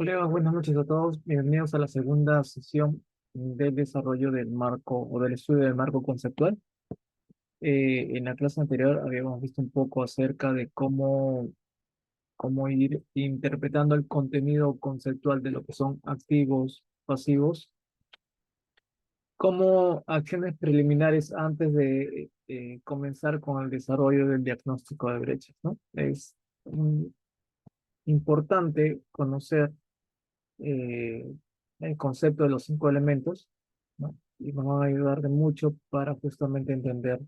Colegas, buenas noches a todos. Bienvenidos a la segunda sesión del desarrollo del marco o del estudio del marco conceptual. En la clase anterior habíamos visto un poco acerca de cómo ir interpretando el contenido conceptual de lo que son activos, pasivos, como acciones preliminares antes de comenzar con el desarrollo del diagnóstico de brechas, ¿no? Es mm, importante conocer eh, el concepto de los cinco elementos, ¿no? Y nos van a ayudar de mucho para justamente entender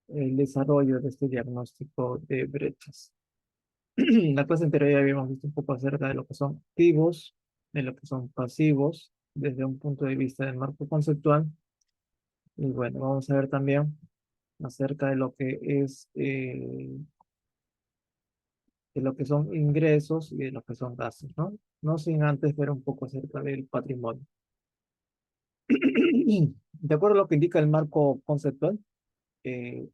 el desarrollo de este diagnóstico de brechas. En la clase anterior ya habíamos visto un poco acerca de lo que son activos, de lo que son pasivos, desde un punto de vista del marco conceptual. Y bueno, vamos a ver también acerca de lo que es, de lo que son ingresos y de lo que son gastos, ¿no? No sin antes ver un poco acerca del patrimonio. De acuerdo a lo que indica el marco conceptual, eh,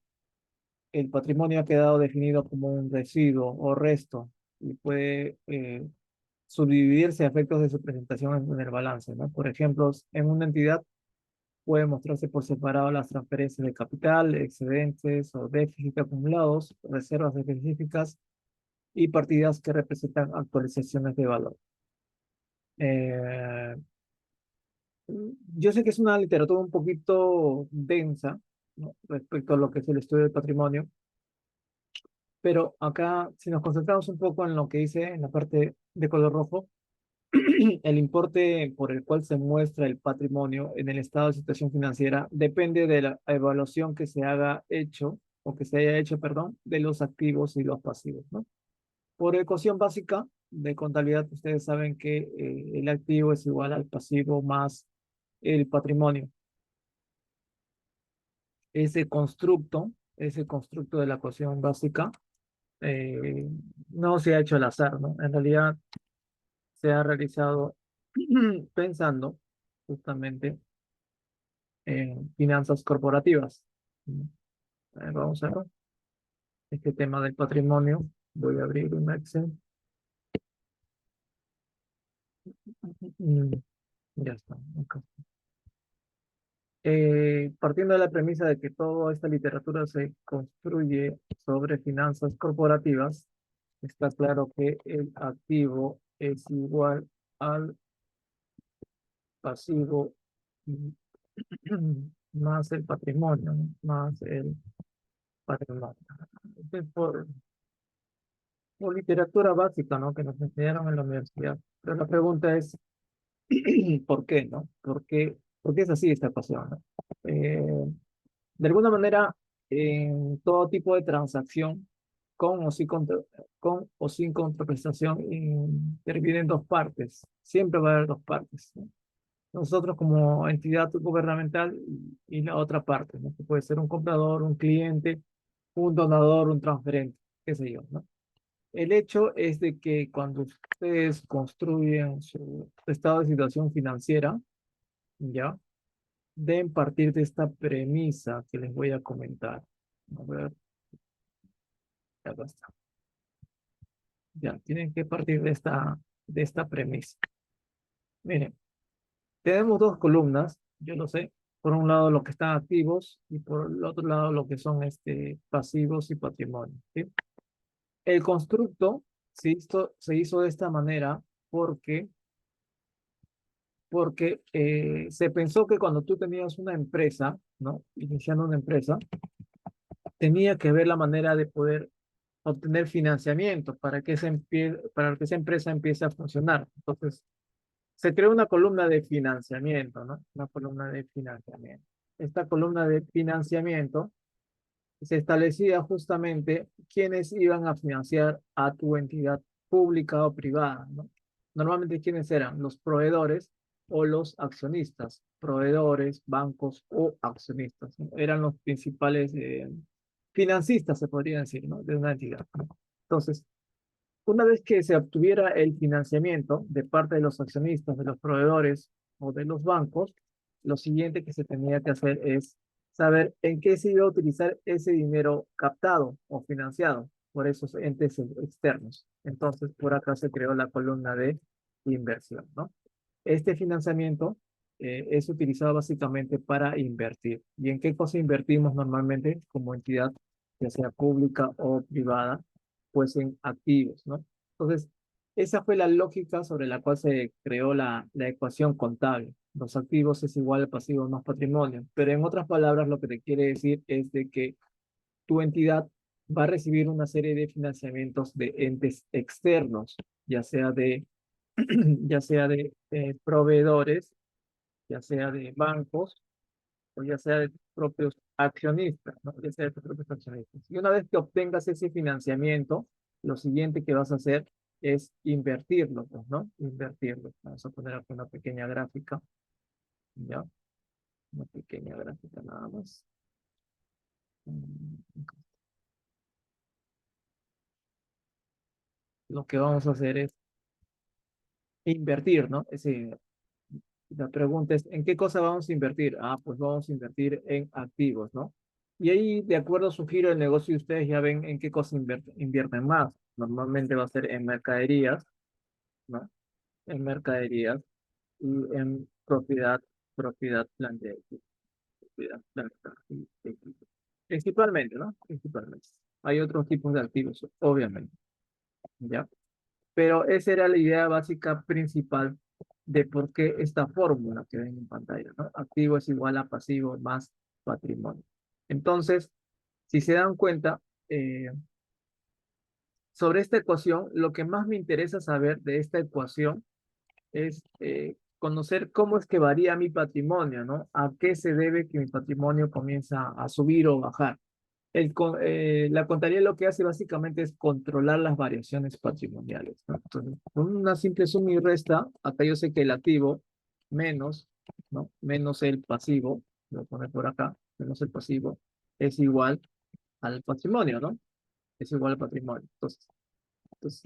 el patrimonio ha quedado definido como un residuo o resto y puede subdividirse a efectos de su presentación en el balance, ¿no? Por ejemplo, en una entidad puede mostrarse por separado las transferencias de capital, excedentes o déficit acumulados, reservas específicas y partidas que representan actualizaciones de valor. Eh, yo sé que es una literatura un poquito densa, ¿no? Respecto a lo que es el estudio del patrimonio, pero acá, si nos concentramos un poco en lo que dice en la parte de color rojo, el importe por el cual se muestra el patrimonio en el estado de situación financiera depende de la evaluación que se haga hecho, o que se haya hecho, perdón, de los activos y los pasivos, ¿no? Por ecuación básica de contabilidad, ustedes saben que el activo es igual al pasivo más el patrimonio. Ese constructo de la ecuación básica, eh, no se ha hecho al azar, ¿no? En realidad se ha realizado pensando justamente en finanzas corporativas. Vamos a ver este tema del patrimonio. Voy a abrir un Excel. Mm, Ya está. Acá. Partiendo de la premisa de que toda esta literatura se construye sobre finanzas corporativas, está claro que el activo es igual al pasivo mm, más el patrimonio, ¿no? Más el patrimonio. Entonces, por literatura básica, ¿no? Que nos enseñaron en la universidad. Pero la pregunta es, ¿por qué, no? ¿Por qué es así esta ecuación, no? De alguna manera, en todo tipo de transacción, con o sin contraprestación, intervienen dos partes. Siempre va a haber dos partes, ¿no? Nosotros como entidad gubernamental y la otra parte, ¿no? Que puede ser un comprador, un cliente, un donador, un transferente, qué sé yo, ¿no? El hecho es de que cuando ustedes construyen su estado de situación financiera, ¿ya? Deben partir de esta premisa que les voy a comentar. A ver, ya está. Ya, tienen que partir de esta premisa. Miren, tenemos dos columnas, yo lo sé. Por un lado, los que están activos y por el otro lado, lo que son pasivos y patrimonio, ¿sí? El constructo se hizo de esta manera porque, porque se pensó que cuando tú tenías una empresa, ¿no? Iniciando una empresa, tenía que ver la manera de poder obtener financiamiento para que esa empresa empiece a funcionar. Entonces, se creó una columna de financiamiento, ¿no? Una columna de financiamiento. Esta columna de financiamiento se establecía justamente quiénes iban a financiar a tu entidad pública o privada, ¿no? Normalmente, ¿quiénes eran? Los proveedores o los accionistas, proveedores, bancos o accionistas, ¿no? Eran los principales financistas, se podría decir, ¿no? De una entidad, ¿no? Entonces, una vez que se obtuviera el financiamiento de parte de los accionistas, de los proveedores o de los bancos, lo siguiente que se tenía que hacer es saber en qué se iba a utilizar ese dinero captado o financiado por esos entes externos. Entonces, por acá se creó la columna de inversión, ¿no? Este financiamiento es utilizado básicamente para invertir. ¿Y en qué cosa invertimos normalmente como entidad, ya sea pública o privada? Pues en activos, ¿no? Entonces, esa fue la lógica sobre la cual se creó la ecuación contable. Los activos es igual a pasivos más patrimonio. Pero en otras palabras, lo que te quiere decir es de que tu entidad va a recibir una serie de financiamientos de entes externos, ya sea de, ya sea de proveedores, ya sea de bancos o ya sea de tus propios accionistas, ¿no? Ya sea de tus propios accionistas. Y una vez que obtengas ese financiamiento, lo siguiente que vas a hacer es invertirlo, pues, ¿no? Invertirlo. Vamos a poner aquí una pequeña gráfica, ¿ya? Una pequeña gráfica nada más. Mm, Lo que vamos a hacer es invertir, ¿no? La pregunta es, ¿en qué cosa vamos a invertir? Ah, pues vamos a invertir en activos, ¿no? Y ahí, de acuerdo a su giro del negocio, ustedes ya ven en qué cosa invierten más. Normalmente va a ser en mercaderías, ¿no? En mercaderías y en propiedad planta de equipo, propiedad planta y equipo. Principalmente, ¿no? Principalmente. Hay otros tipos de activos, obviamente, ¿ya? Pero esa era la idea básica principal de por qué esta fórmula que ven en pantalla, ¿no? Activo es igual a pasivo más patrimonio. Entonces, si se dan cuenta, eh, sobre esta ecuación, lo que más me interesa saber de esta ecuación es conocer cómo es que varía mi patrimonio, ¿no? A qué se debe que mi patrimonio comienza a subir o bajar. La contabilidad lo que hace básicamente es controlar las variaciones patrimoniales, ¿no? Entonces, con una simple suma y resta, acá yo sé que el activo menos, ¿no? Menos el pasivo, lo voy a poner por acá, menos el pasivo, es igual al patrimonio, ¿no? Es igual al patrimonio. Entonces,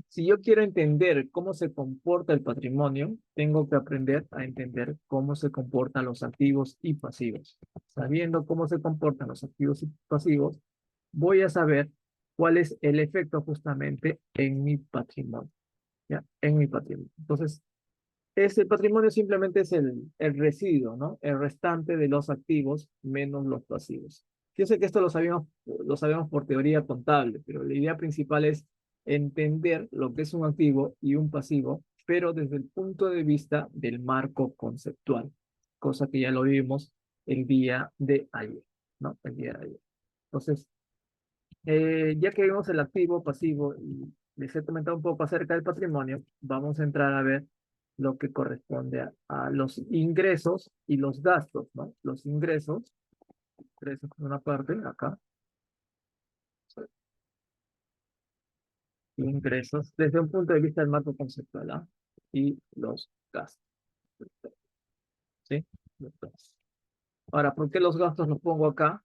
si yo quiero entender cómo se comporta el patrimonio, tengo que aprender a entender cómo se comportan los activos y pasivos. Sabiendo cómo se comportan los activos y pasivos, voy a saber cuál es el efecto justamente en mi patrimonio, ¿ya? En mi patrimonio. Entonces, ese patrimonio simplemente es el residuo, ¿no? El restante de los activos menos los pasivos. Yo sé que esto lo sabemos por teoría contable, pero la idea principal es entender lo que es un activo y un pasivo, pero desde el punto de vista del marco conceptual, cosa que ya lo vimos el día de ayer, ¿no? El día de ayer. Entonces, ya que vimos el activo, pasivo y les he comentado un poco acerca del patrimonio, vamos a entrar a ver lo que corresponde a los ingresos y los gastos, ¿no? Los ingresos por una parte, acá, ingresos desde un punto de vista del marco conceptual, ¿ah? Y los gastos, ¿sí? Los gastos. Ahora, ¿por qué los gastos los pongo acá?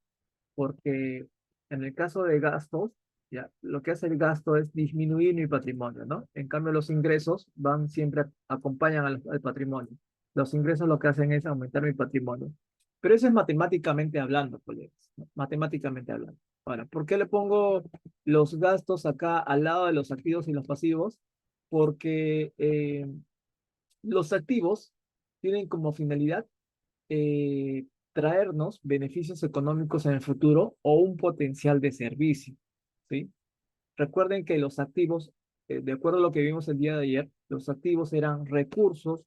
Porque en el caso de gastos, ya, lo que hace el gasto es disminuir mi patrimonio, ¿no? En cambio, los ingresos van siempre, acompañan al patrimonio. Los ingresos lo que hacen es aumentar mi patrimonio. Pero eso es matemáticamente hablando, colegas, ¿no? Matemáticamente hablando. Ahora, ¿por qué le pongo los gastos acá al lado de los activos y los pasivos? Porque los activos tienen como finalidad traernos beneficios económicos en el futuro o un potencial de servicio, ¿sí? Recuerden que los activos, de acuerdo a lo que vimos el día de ayer, los activos eran recursos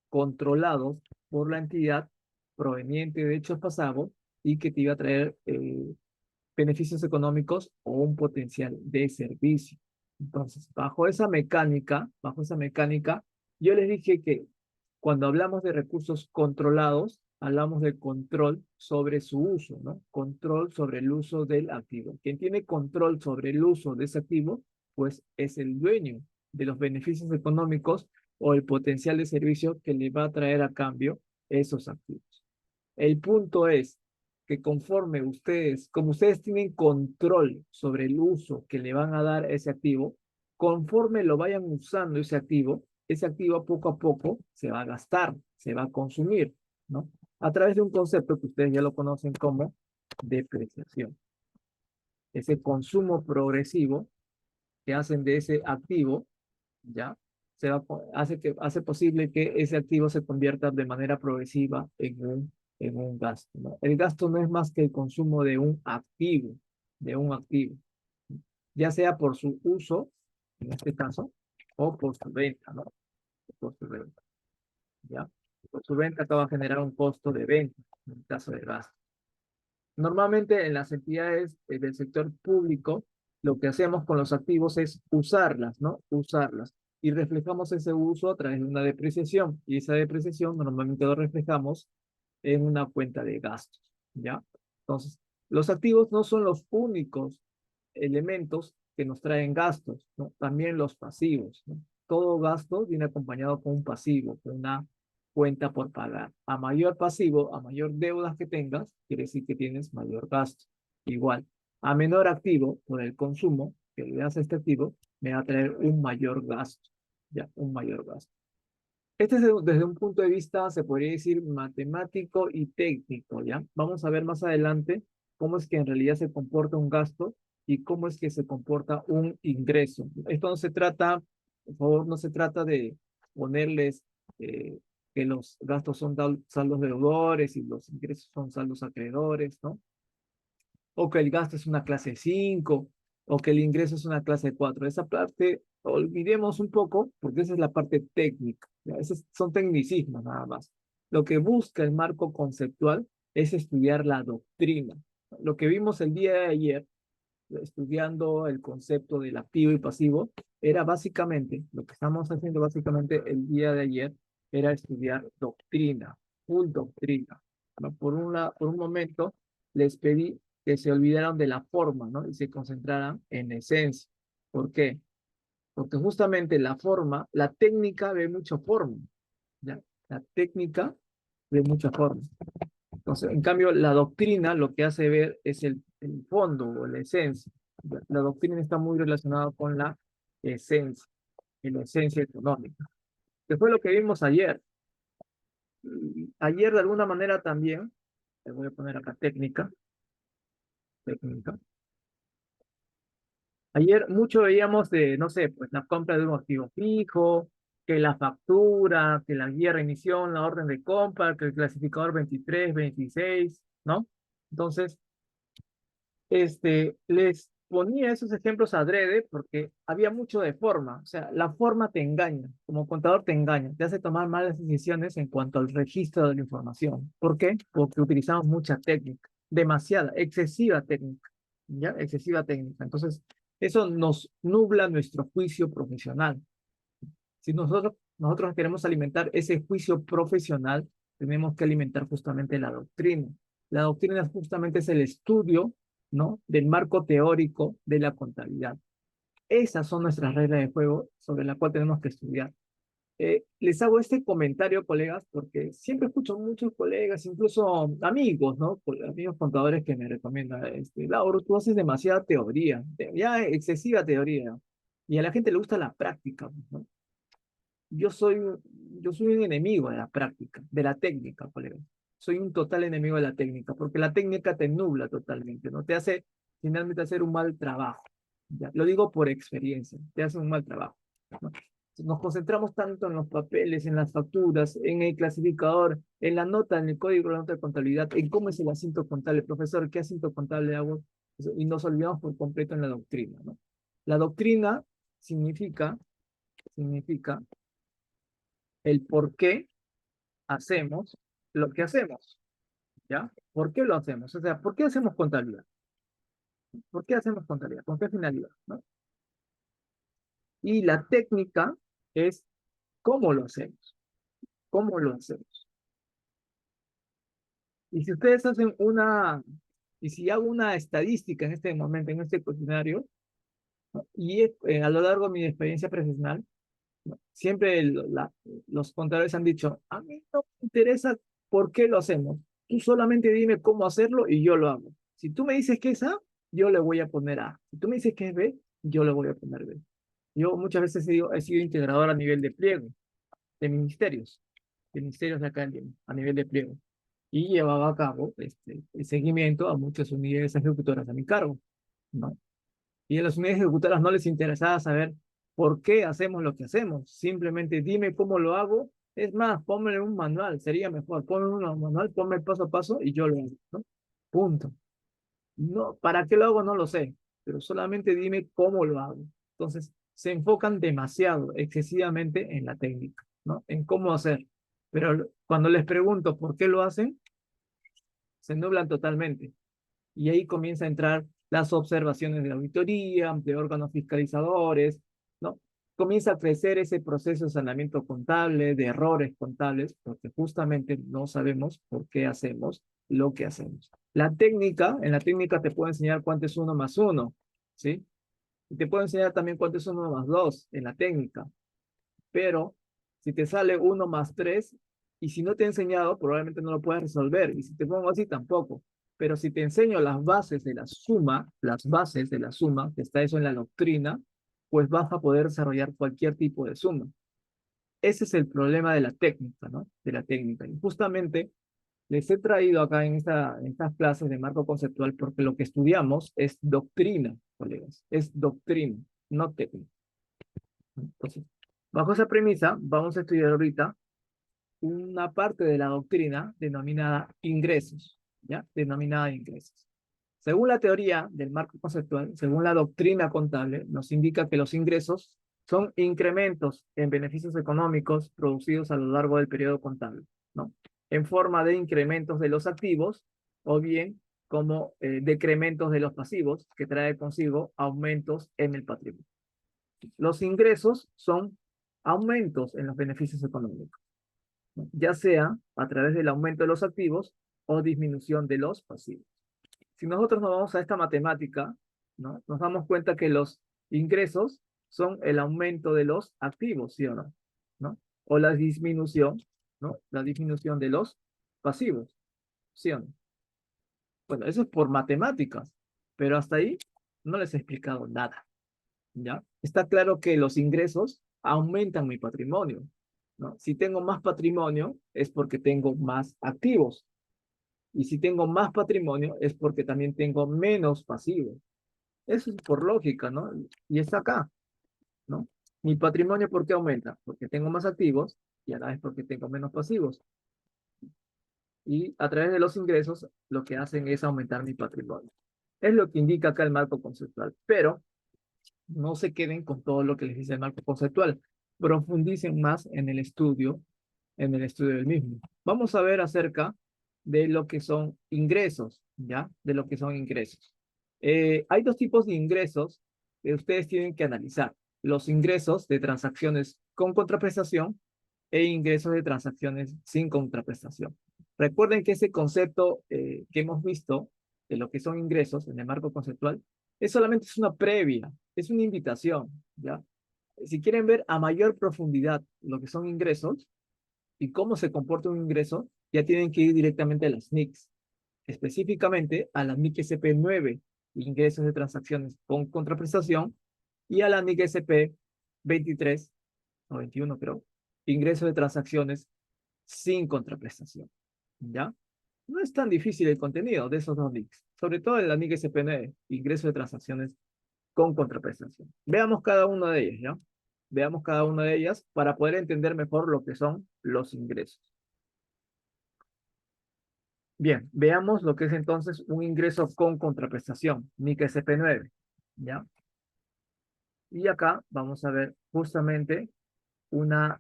controlados por la entidad proveniente de hechos pasados y que te iba a traer beneficios económicos o un potencial de servicio. Entonces, bajo esa mecánica, yo les dije que cuando hablamos de recursos controlados, hablamos de control sobre su uso, ¿no? Control sobre el uso del activo. Quien tiene control sobre el uso de ese activo, pues es el dueño de los beneficios económicos o el potencial de servicio que le va a traer a cambio esos activos. El punto es que conforme ustedes, como ustedes tienen control sobre el uso que le van a dar a ese activo, conforme lo vayan usando ese activo poco a poco se va a gastar, se va a consumir, ¿no? A través de un concepto que ustedes ya lo conocen como depreciación. Ese consumo progresivo que hacen de ese activo, ¿ya? hace posible que ese activo se convierta de manera progresiva en un gasto, ¿no? El gasto no es más que el consumo de un activo, ya sea por su uso, en este caso, o por su venta, ¿no? Por su venta, ¿ya? Por su venta acaba de generar un costo de venta, en el caso de gasto. Normalmente en las entidades del sector público, lo que hacemos con los activos es usarlas, ¿no? Usarlas. Y reflejamos ese uso a través de una depreciación. Y esa depreciación normalmente lo reflejamos en una cuenta de gastos, ¿ya? Entonces, los activos no son los únicos elementos que nos traen gastos, ¿no? También los pasivos, ¿no? Todo gasto viene acompañado con un pasivo, con una cuenta por pagar. A mayor pasivo, a mayor deudas que tengas, quiere decir que tienes mayor gasto. Igual, a menor activo por el consumo que le das a este activo, me va a traer un mayor gasto, ya, un mayor gasto. Este es desde un punto de vista, se podría decir, matemático y técnico, ¿ya? Vamos a ver más adelante cómo es que en realidad se comporta un gasto y cómo es que se comporta un ingreso. Esto no se trata, por favor, no se trata de ponerles eh, que los gastos son saldos deudores y los ingresos son saldos acreedores, ¿no? O que el gasto es una clase 5 o que el ingreso es una clase 4. Esa parte, olvidemos un poco, porque esa es la parte técnica. ¿Ya? Esos son tecnicismos nada más. Lo que busca el marco conceptual es estudiar la doctrina. Lo que vimos el día de ayer, estudiando el concepto del activo y pasivo, era básicamente, lo que estamos haciendo básicamente el día de ayer, era estudiar doctrina, full doctrina. ¿No? Por un momento les pedí que se olvidaran de la forma, ¿no? Y se concentraran en esencia. ¿Por qué? Porque justamente la forma, la técnica ve mucha forma, ¿ya? La técnica ve mucha forma. Entonces, en cambio, la doctrina lo que hace ver es el fondo o la esencia. La doctrina está muy relacionada con la esencia, y la esencia económica. Que fue lo que vimos ayer. Y ayer, de alguna manera, también, le voy a poner acá técnica. Ayer mucho veíamos de, no sé, pues la compra de un activo fijo, que la factura, que la guía de remisión, la orden de compra, que el clasificador 23, 26, ¿no? Entonces, les ponía esos ejemplos adrede porque había mucho de forma, o sea, la forma te engaña, como contador te engaña, te hace tomar malas decisiones en cuanto al registro de la información. ¿Por qué? Porque utilizamos mucha técnica, demasiada, excesiva técnica, ¿ya? Excesiva técnica. Entonces, eso nos nubla nuestro juicio profesional. Si nosotros queremos alimentar ese juicio profesional, tenemos que alimentar justamente la doctrina. La doctrina justamente es el estudio, ¿no? Del marco teórico de la contabilidad. Esas son nuestras reglas de juego sobre las cuales tenemos que estudiar. Les hago este comentario, colegas, porque siempre escucho muchos colegas, incluso amigos, ¿no? Amigos contadores que me recomiendan, Lauro, tú haces demasiada teoría, ya excesiva teoría, y a la gente le gusta la práctica, ¿no? Yo soy, yo soy un enemigo de la práctica, de la técnica, colega. Soy un total enemigo de la técnica, porque la técnica te nubla totalmente, ¿no? Te hace finalmente hacer un mal trabajo. ¿Ya? Lo digo por experiencia, te hace un mal trabajo, ¿no? Nos concentramos tanto en los papeles, en las facturas, en el clasificador, en la nota, en el código de la nota de contabilidad, en cómo es el asunto contable. Profesor, ¿qué asunto contable hago? Y nos olvidamos por completo en la doctrina, ¿no? La doctrina significa el por qué hacemos lo que hacemos, ¿ya? ¿Por qué lo hacemos? O sea, ¿por qué hacemos contabilidad? ¿Por qué hacemos contabilidad? ¿Con qué finalidad? ¿No? Y la técnica es cómo lo hacemos, cómo lo hacemos. Y si ustedes hacen y si hago una estadística en este momento, en este cuestionario, ¿no? Y a lo largo de mi experiencia profesional, ¿no? Siempre los contadores han dicho, a mí no me interesa por qué lo hacemos. Tú solamente dime cómo hacerlo y yo lo hago. Si tú me dices que es A, yo le voy a poner A. Si tú me dices que es B, yo le voy a poner B. Yo muchas veces he sido integrador a nivel de pliego, de ministerios de acá a nivel de pliego. Y llevaba a cabo el seguimiento a muchas unidades ejecutoras a mi cargo, ¿no? Y a las unidades ejecutoras no les interesaba saber por qué hacemos lo que hacemos. Simplemente dime cómo lo hago. Es más, ponme un manual, sería mejor. Ponme un manual, ponme el paso a paso y yo lo hago, ¿no? Punto. No, ¿para qué lo hago? No lo sé, pero solamente dime cómo lo hago. Entonces, se enfocan demasiado, excesivamente en la técnica, ¿no? En cómo hacer. Pero cuando les pregunto por qué lo hacen, se nublan totalmente. Y ahí comienza a entrar las observaciones de auditoría, de órganos fiscalizadores, ¿no? Comienza a crecer ese proceso de saneamiento contable, de errores contables, porque justamente no sabemos por qué hacemos lo que hacemos. En la técnica te puedo enseñar cuánto es uno más uno, ¿sí? Y te puedo enseñar también cuánto es uno más dos en la técnica, pero si te sale uno más tres, y si no te he enseñado, probablemente no lo puedas resolver, y si te pongo así, tampoco. Pero si te enseño las bases de la suma, las bases de la suma, que está eso en la doctrina, pues vas a poder desarrollar cualquier tipo de suma. Ese es el problema de la técnica, ¿no? De la técnica. Y justamente les he traído acá en estas clases de marco conceptual porque lo que estudiamos es doctrina, colegas, es doctrina, no técnica. Entonces, bajo esa premisa, vamos a estudiar ahorita una parte de la doctrina denominada ingresos, ¿ya? Denominada ingresos. Según la teoría del marco conceptual, según la doctrina contable, nos indica que los ingresos son incrementos en beneficios económicos producidos a lo largo del periodo contable, ¿no? En forma de incrementos de los activos o bien como decrementos de los pasivos, que trae consigo aumentos en el patrimonio. Los ingresos son aumentos en los beneficios económicos, ¿no? Ya sea a través del aumento de los activos o disminución de los pasivos. Si nosotros nos vamos a esta matemática, ¿no? Nos damos cuenta que los ingresos son el aumento de los activos, ¿sí o no? ¿No? O la disminución, ¿no? La disminución de los pasivos, ¿sí o no? Bueno, eso es por matemáticas, pero hasta ahí no les he explicado nada. ¿Ya? Está claro que los ingresos aumentan mi patrimonio, ¿no? Si tengo más patrimonio es porque tengo más activos. Y si tengo más patrimonio es porque también tengo menos pasivos. Eso es por lógica, ¿no? Y está acá, ¿no? Mi patrimonio, ¿por qué aumenta? Porque tengo más activos y a la vez porque tengo menos pasivos. Y a través de los ingresos, lo que hacen es aumentar mi patrimonio. Es lo que indica acá el marco conceptual. Pero no se queden con todo lo que les dice el marco conceptual. Profundicen más en el estudio del mismo. Vamos a ver acerca de lo que son ingresos, ¿ya? De lo que son ingresos. Hay dos tipos de ingresos que ustedes tienen que analizar. Los ingresos de transacciones con contraprestación e ingresos de transacciones sin contraprestación. Recuerden que ese concepto que hemos visto de lo que son ingresos en el marco conceptual es solamente es una previa, es una invitación, ¿ya? Si quieren ver a mayor profundidad lo que son ingresos y cómo se comporta un ingreso, ya tienen que ir directamente a las NICs, específicamente a la NIC SP9, ingresos de transacciones con contraprestación, y a la NIC SP 23 o 21, creo, ingresos de transacciones sin contraprestación, ¿ya? No es tan difícil el contenido de esos dos NICs, sobre todo en la NIC SP9, ingresos de transacciones con contraprestación. Veamos cada una de ellas, ¿ya? Veamos cada una de ellas para poder entender mejor lo que son los ingresos. Bien, veamos lo que es entonces un ingreso con contraprestación, NIC SP9, ¿ya? Y acá vamos a ver justamente una,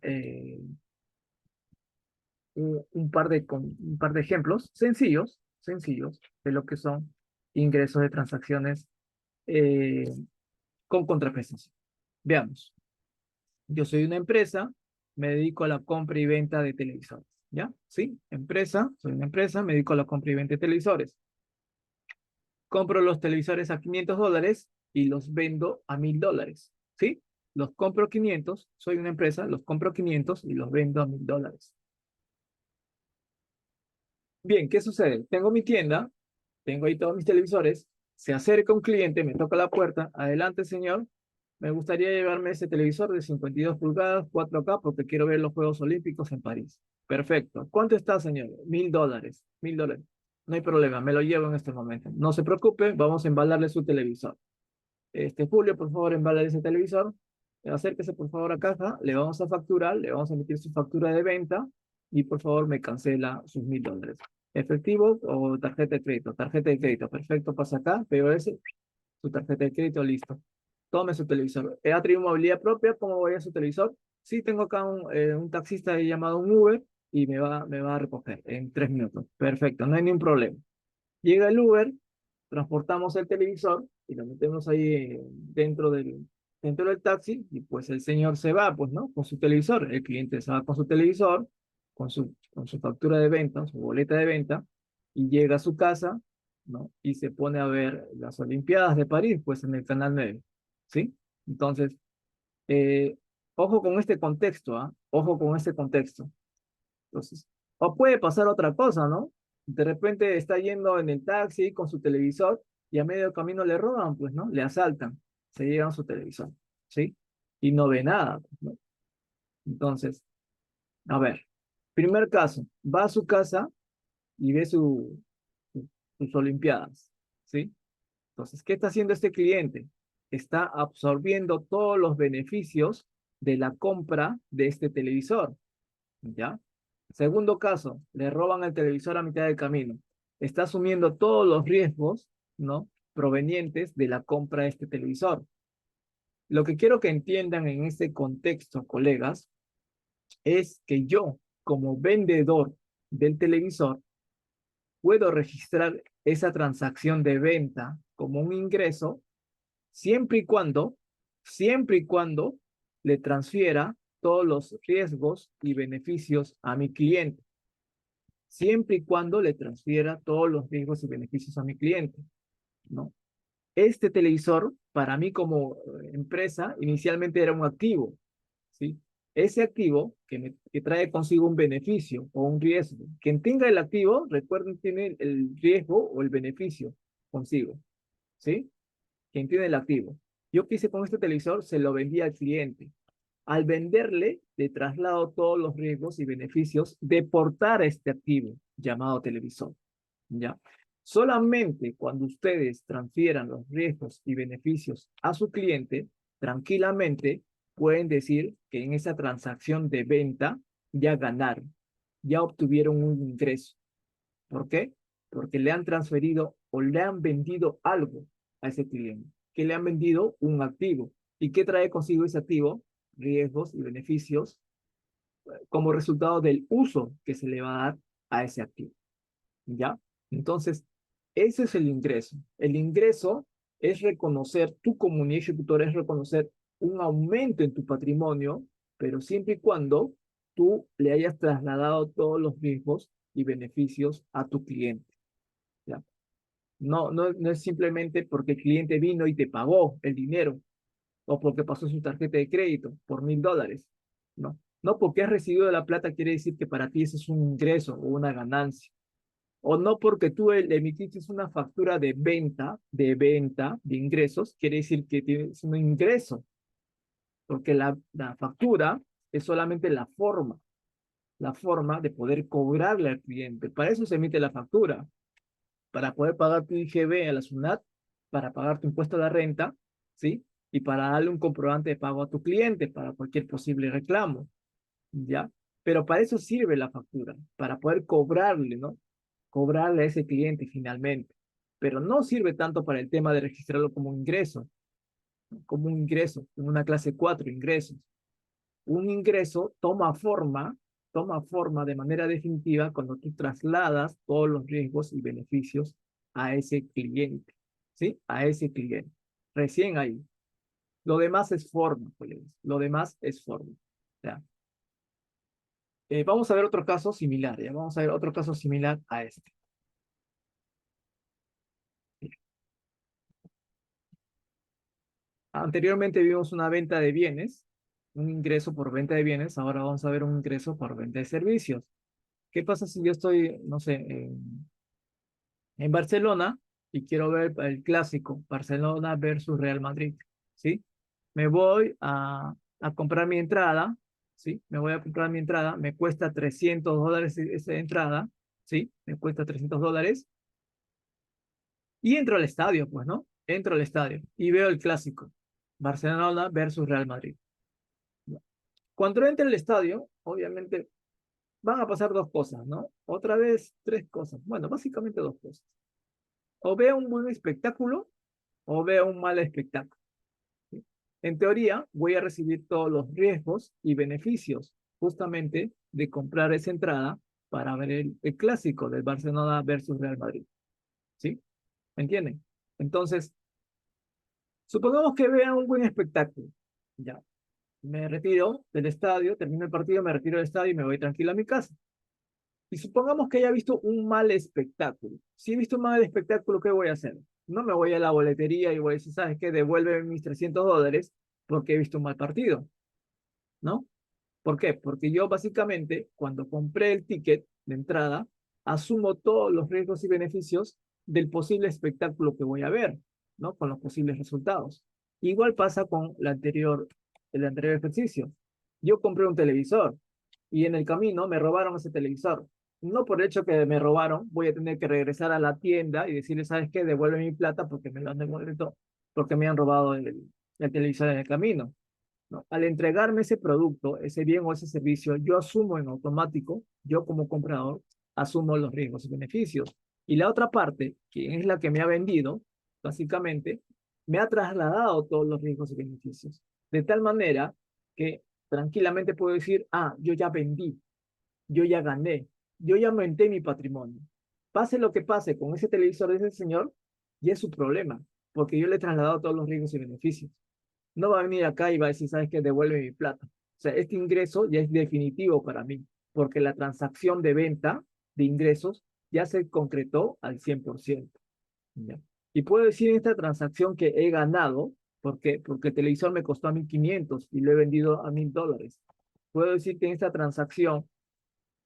un par de ejemplos sencillos de lo que son ingresos de transacciones eh, con contraprestación. Veamos. Yo soy una empresa, me dedico a la compra y venta de televisores, ¿ya? Sí, empresa, soy una empresa, me dedico a la compra y venta de televisores. Compro los televisores a $500 y los vendo a $1000, ¿sí? Los compro 500, soy una empresa, los compro 500 y los vendo a $1000. Bien, ¿qué sucede? Tengo mi tienda, tengo ahí todos mis televisores, se acerca un cliente, me toca la puerta, adelante señor, me gustaría llevarme ese televisor de 52 pulgadas, 4K, porque quiero ver los Juegos Olímpicos en París. Perfecto. ¿Cuánto está, señor? $1000. $1000. No hay problema, me lo llevo en este momento. No se preocupe, vamos a embalarle su televisor. Julio, por favor, embala ese televisor. acérquese por favor a caja, le vamos a facturar, le vamos a emitir su factura de venta y por favor me cancela sus $1000. ¿Efectivo o tarjeta de crédito? Tarjeta de crédito, perfecto, pasa acá, POS, su tarjeta de crédito, listo. Tome su televisor. ¿Ha traído movilidad propia? ¿Cómo voy a su televisor? Sí, tengo acá un taxista ahí llamado un Uber y me va a recoger en 3 minutos. Perfecto, no hay ningún problema. Llega el Uber, transportamos el televisor y lo metemos ahí dentro del taxi y pues el señor se va, pues, ¿no? Con su televisor. El cliente se va con su televisor, con su factura de venta, su boleta de venta y llega a su casa, ¿no? Y se pone a ver las Olimpiadas de París, pues en el Canal 9, ¿sí? Entonces, eh, ojo con este contexto, ¿ah? Ojo con este contexto. Entonces, o puede pasar otra cosa, ¿no? De repente está yendo en el taxi con su televisor y a medio camino le roban, pues, ¿no? Le asaltan, se llevan su televisor, ¿sí? Y no ve nada, pues, ¿no? Entonces, a ver, primer caso, va a su casa y ve sus Olimpiadas, ¿sí? Entonces, ¿qué está haciendo este cliente? Está absorbiendo todos los beneficios de la compra de este televisor, ¿ya? Segundo caso, le roban el televisor a mitad del camino. Está asumiendo todos los riesgos, ¿no? Provenientes de la compra de este televisor. Lo que quiero que entiendan en este contexto, colegas, es que yo, como vendedor del televisor, puedo registrar esa transacción de venta como un ingreso siempre y cuando le transfiera todos los riesgos y beneficios a mi cliente, siempre y cuando le transfiera todos los riesgos y beneficios a mi cliente, ¿no? Este televisor, para mí como empresa, inicialmente era un activo, ¿sí? Ese activo que trae consigo un beneficio o un riesgo. Quien tenga el activo, recuerden, tiene el riesgo o el beneficio consigo, ¿sí? Quien tiene el activo. Yo qué hice con este televisor, se lo vendí al cliente. Al venderle, le traslado todos los riesgos y beneficios de portar este activo llamado televisor, ¿ya? Solamente cuando ustedes transfieran los riesgos y beneficios a su cliente, tranquilamente pueden decir que en esa transacción de venta ya ganaron, ya obtuvieron un ingreso. ¿Por qué? Porque le han transferido o le han vendido algo a ese cliente, que le han vendido un activo. ¿Y qué trae consigo ese activo? Riesgos y beneficios como resultado del uso que se le va a dar a ese activo. ¿Ya? Entonces, ese es el ingreso. El ingreso es reconocer, tú como un ejecutor, es reconocer un aumento en tu patrimonio, pero siempre y cuando tú le hayas trasladado todos los riesgos y beneficios a tu cliente. ¿Ya? No es simplemente porque el cliente vino y te pagó el dinero o porque pasó su tarjeta de crédito por $1000. No, no porque has recibido la plata quiere decir que para ti ese es un ingreso o una ganancia. O no porque tú le emitiste una factura de ingresos, quiere decir que tienes un ingreso, porque la factura es solamente la forma de poder cobrarle al cliente. Para eso se emite la factura, para poder pagar tu IGB a la SUNAT, para pagar tu impuesto a la renta, ¿sí? Y para darle un comprobante de pago a tu cliente para cualquier posible reclamo, ¿ya? Pero para eso sirve la factura, para poder cobrarle, ¿no? Cobrarle a ese cliente finalmente. Pero no sirve tanto para el tema de registrarlo como un ingreso, ¿no? Como un ingreso, en una clase 4 ingresos. Un ingreso toma forma de manera definitiva cuando tú trasladas todos los riesgos y beneficios a ese cliente, ¿sí? A ese cliente. Recién ahí. Lo demás es forma, colegas. Lo demás es forma. ¿Ya? Vamos a ver otro caso similar, ¿ya? Vamos a ver otro caso similar a este. Anteriormente vimos una venta de bienes, un ingreso por venta de bienes, ahora vamos a ver un ingreso por venta de servicios. ¿Qué pasa si yo estoy, no sé, en Barcelona y quiero ver el clásico, Barcelona versus Real Madrid? ¿Sí? Me voy a comprar mi entrada, ¿sí? Me voy a comprar mi entrada, me cuesta $300 esa entrada, ¿sí? Me cuesta $300 y entro al estadio, pues, ¿no? Entro al estadio y veo el clásico, Barcelona versus Real Madrid. Cuando entre al estadio, obviamente van a pasar dos cosas, ¿no? Otra vez, tres cosas. Bueno, básicamente dos cosas. O veo un buen espectáculo o veo un mal espectáculo. ¿Sí? En teoría, voy a recibir todos los riesgos y beneficios justamente de comprar esa entrada para ver el clásico del Barcelona versus Real Madrid. ¿Sí? ¿Me entienden? Entonces, supongamos que vea un buen espectáculo. Ya, me retiro del estadio, termino el partido, me retiro del estadio y me voy tranquilo a mi casa. Y supongamos que haya visto un mal espectáculo. Si he visto un mal espectáculo, ¿qué voy a hacer? No me voy a la boletería y voy a decir, ¿sabes qué? Devuélveme mis $300 porque he visto un mal partido, ¿no? ¿Por qué? Porque yo básicamente, cuando compré el ticket de entrada, asumo todos los riesgos y beneficios del posible espectáculo que voy a ver, ¿no? Con los posibles resultados. Igual pasa con el anterior ejercicio. Yo compré un televisor y en el camino me robaron ese televisor. No por el hecho que me robaron, voy a tener que regresar a la tienda y decirle, ¿sabes qué? Devuelve mi plata porque me lo han devuelto, porque me han robado el televisor en el camino. ¿No? Al entregarme ese producto, ese bien o ese servicio, yo asumo en automático, yo como comprador, asumo los riesgos y beneficios. Y la otra parte, que es la que me ha vendido, básicamente, me ha trasladado todos los riesgos y beneficios. De tal manera que tranquilamente puedo decir, ah, yo ya vendí, yo ya gané, yo ya aumenté mi patrimonio. Pase lo que pase con ese televisor de ese señor, ya es su problema, porque yo le he trasladado todos los riesgos y beneficios. No va a venir acá y va a decir, ¿sabes qué? Devuelve mi plata. O sea, este ingreso ya es definitivo para mí, porque la transacción de venta de ingresos ya se concretó al 100%. ¿Ya? Y puedo decir en esta transacción que he ganado, porque el televisor me costó a 1.500 y lo he vendido a $1.000. Puedo decir que en esta transacción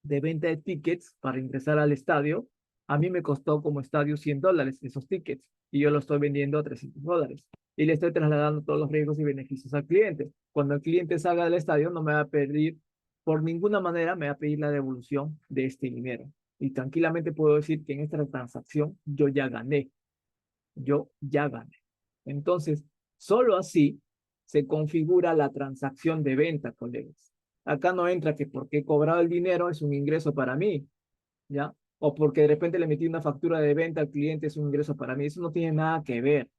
de venta de tickets para ingresar al estadio, a mí me costó como estadio $100 esos tickets y yo lo estoy vendiendo a $300 y le estoy trasladando todos los riesgos y beneficios al cliente. Cuando el cliente salga del estadio no me va a pedir, por ninguna manera me va a pedir la devolución de este dinero. Y tranquilamente puedo decir que en esta transacción yo ya gané. Entonces, solo así se configura la transacción de venta, colegas. Acá no entra que porque he cobrado el dinero es un ingreso para mí, ¿ya? O porque de repente le metí una factura de venta al cliente es un ingreso para mí. Eso no tiene nada que ver,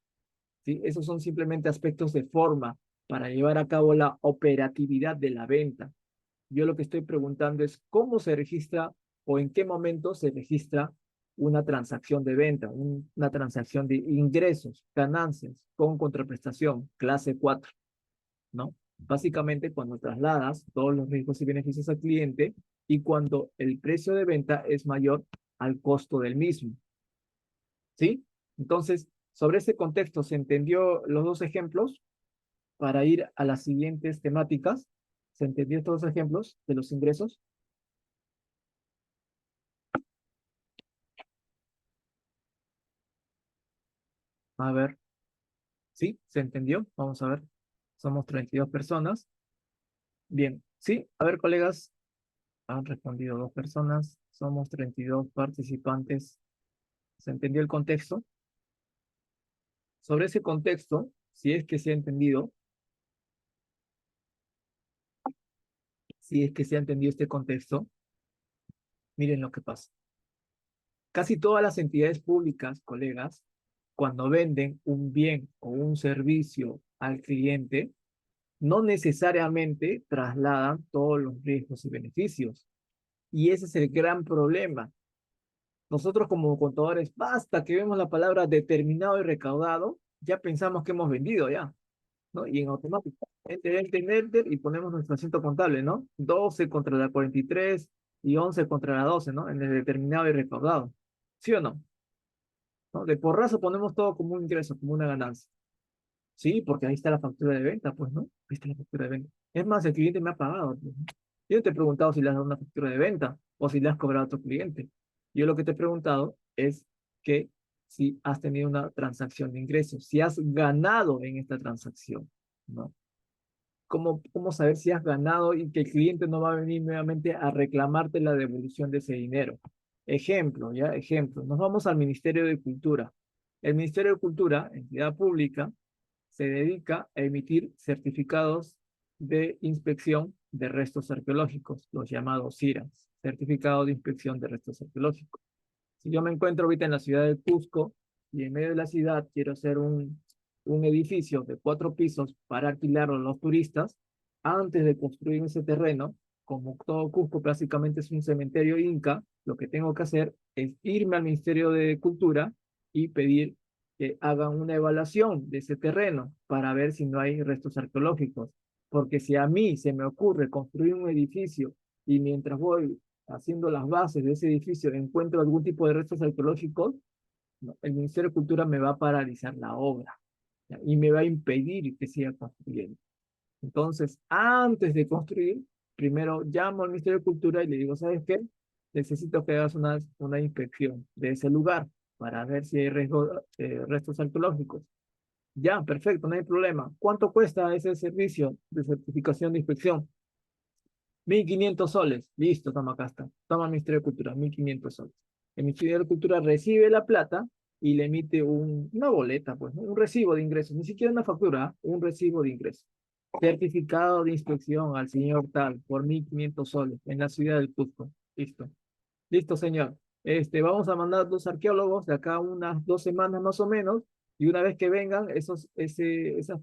¿sí? Esos son simplemente aspectos de forma para llevar a cabo la operatividad de la venta. Yo lo que estoy preguntando es cómo se registra o en qué momento se registra una transacción de venta, una transacción de ingresos, ganancias con contraprestación, clase 4, ¿no? Básicamente cuando trasladas todos los riesgos y beneficios al cliente y cuando el precio de venta es mayor al costo del mismo, ¿sí? Entonces, sobre ese contexto, ¿se entendió los dos ejemplos? Para ir a las siguientes temáticas, ¿se entendió estos dos ejemplos de los ingresos? A ver. ¿Sí? ¿Se entendió? Vamos a ver. Somos 32 personas. Bien. ¿Sí? A ver, colegas. Han respondido dos personas. Somos 32 participantes. ¿Se entendió el contexto? Sobre ese contexto, si es que se ha entendido, si es que se ha entendido este contexto, miren lo que pasa. Casi todas las entidades públicas, colegas, cuando venden un bien o un servicio al cliente, no necesariamente trasladan todos los riesgos y beneficios. Y ese es el gran problema. Nosotros como contadores, basta que vemos la palabra determinado y recaudado, ya pensamos que hemos vendido ya, ¿no? Y en automático, enter, y ponemos nuestro asiento contable, ¿no? 12 contra la 43 y 11 contra la 12, ¿no? En el determinado y recaudado. ¿Sí o no? ¿No? De porrazo ponemos todo como un ingreso, como una ganancia. Sí, porque ahí está la factura de venta, pues, ¿no? Ahí está la factura de venta. Es más, el cliente me ha pagado, pues, ¿no? Yo no te he preguntado si le has dado una factura de venta o si le has cobrado a tu cliente. Yo lo que te he preguntado es que si has tenido una transacción de ingresos, si has ganado en esta transacción, ¿no? ¿Cómo saber si has ganado y que el cliente no va a venir nuevamente a reclamarte la devolución de ese dinero? Ejemplo, ¿ya? Ejemplo. Nos vamos al Ministerio de Cultura. El Ministerio de Cultura, entidad pública, se dedica a emitir certificados de inspección de restos arqueológicos, los llamados CIRAS, Certificado de Inspección de Restos Arqueológicos. Si yo me encuentro ahorita en la ciudad de Cusco y en medio de la ciudad quiero hacer un edificio de 4 pisos para alquilarlo a los turistas, antes de construir ese terreno, como todo Cusco prácticamente es un cementerio inca, lo que tengo que hacer es irme al Ministerio de Cultura y pedir que hagan una evaluación de ese terreno para ver si no hay restos arqueológicos. Porque si a mí se me ocurre construir un edificio y mientras voy haciendo las bases de ese edificio encuentro algún tipo de restos arqueológicos, no, el Ministerio de Cultura me va a paralizar la obra, ¿ya? Y me va a impedir que siga construyendo. Entonces, antes de construir, primero llamo al Ministerio de Cultura y le digo, ¿sabes qué? Necesito que hagas una inspección de ese lugar para ver si hay restos arqueológicos. Ya, perfecto, no hay problema. ¿Cuánto cuesta ese servicio de certificación de inspección? 1.500 soles. Listo, toma acá está. Toma Ministerio de Cultura, 1.500 soles. El Ministerio de Cultura recibe la plata y le emite una boleta, pues, ¿no? Un recibo de ingresos, ni siquiera una factura, ¿ah? Un recibo de ingresos. Certificado de inspección al señor tal por 1.500 soles en la ciudad del Cusco. Listo. Listo, señor. Vamos a mandar 2 arqueólogos de acá unas 2 semanas más o menos, y una vez que vengan, esas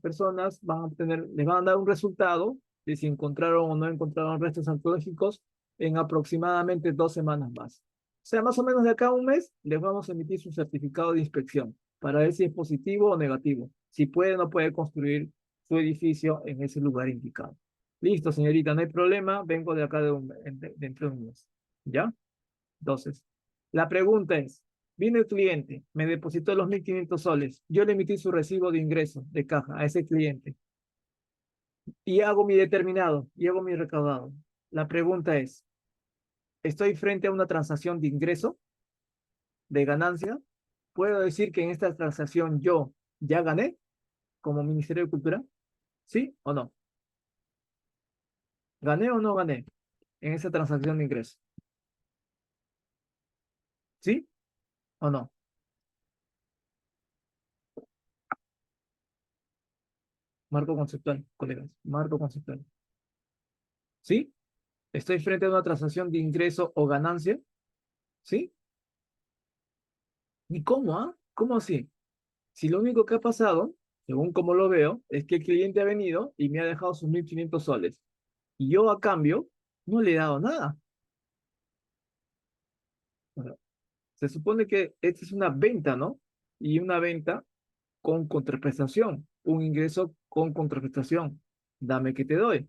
personas les van a dar un resultado de si encontraron o no encontraron restos arqueológicos en aproximadamente 2 semanas más. O sea, más o menos de acá a un mes, les vamos a emitir su certificado de inspección para ver si es positivo o negativo, si puede o no puede construir su edificio en ese lugar indicado. Listo, señorita, no hay problema, vengo de acá dentro de un mes. ¿Ya? Entonces, la pregunta es, vino el cliente, me depositó los 1.500 soles, yo le emití su recibo de ingreso de caja a ese cliente y hago mi determinado y hago mi recaudado. La pregunta es, ¿estoy frente a una transacción de ingreso, de ganancia? ¿Puedo decir que en esta transacción yo ya gané como Ministerio de Cultura? ¿Sí o no? ¿Gané o no gané en esa transacción de ingreso? ¿Sí o no? Marco conceptual, colegas, marco conceptual. ¿Sí? ¿Estoy frente a una transacción de ingreso o ganancia? ¿Sí? ¿Y cómo, ah? ¿Cómo así? Si lo único que ha pasado, según como lo veo, es que el cliente ha venido y me ha dejado sus 1.500 soles. Y yo a cambio no le he dado nada. O sea, se supone que esta es una venta, ¿no? Y una venta con contraprestación, un ingreso con contraprestación. Dame que te doy.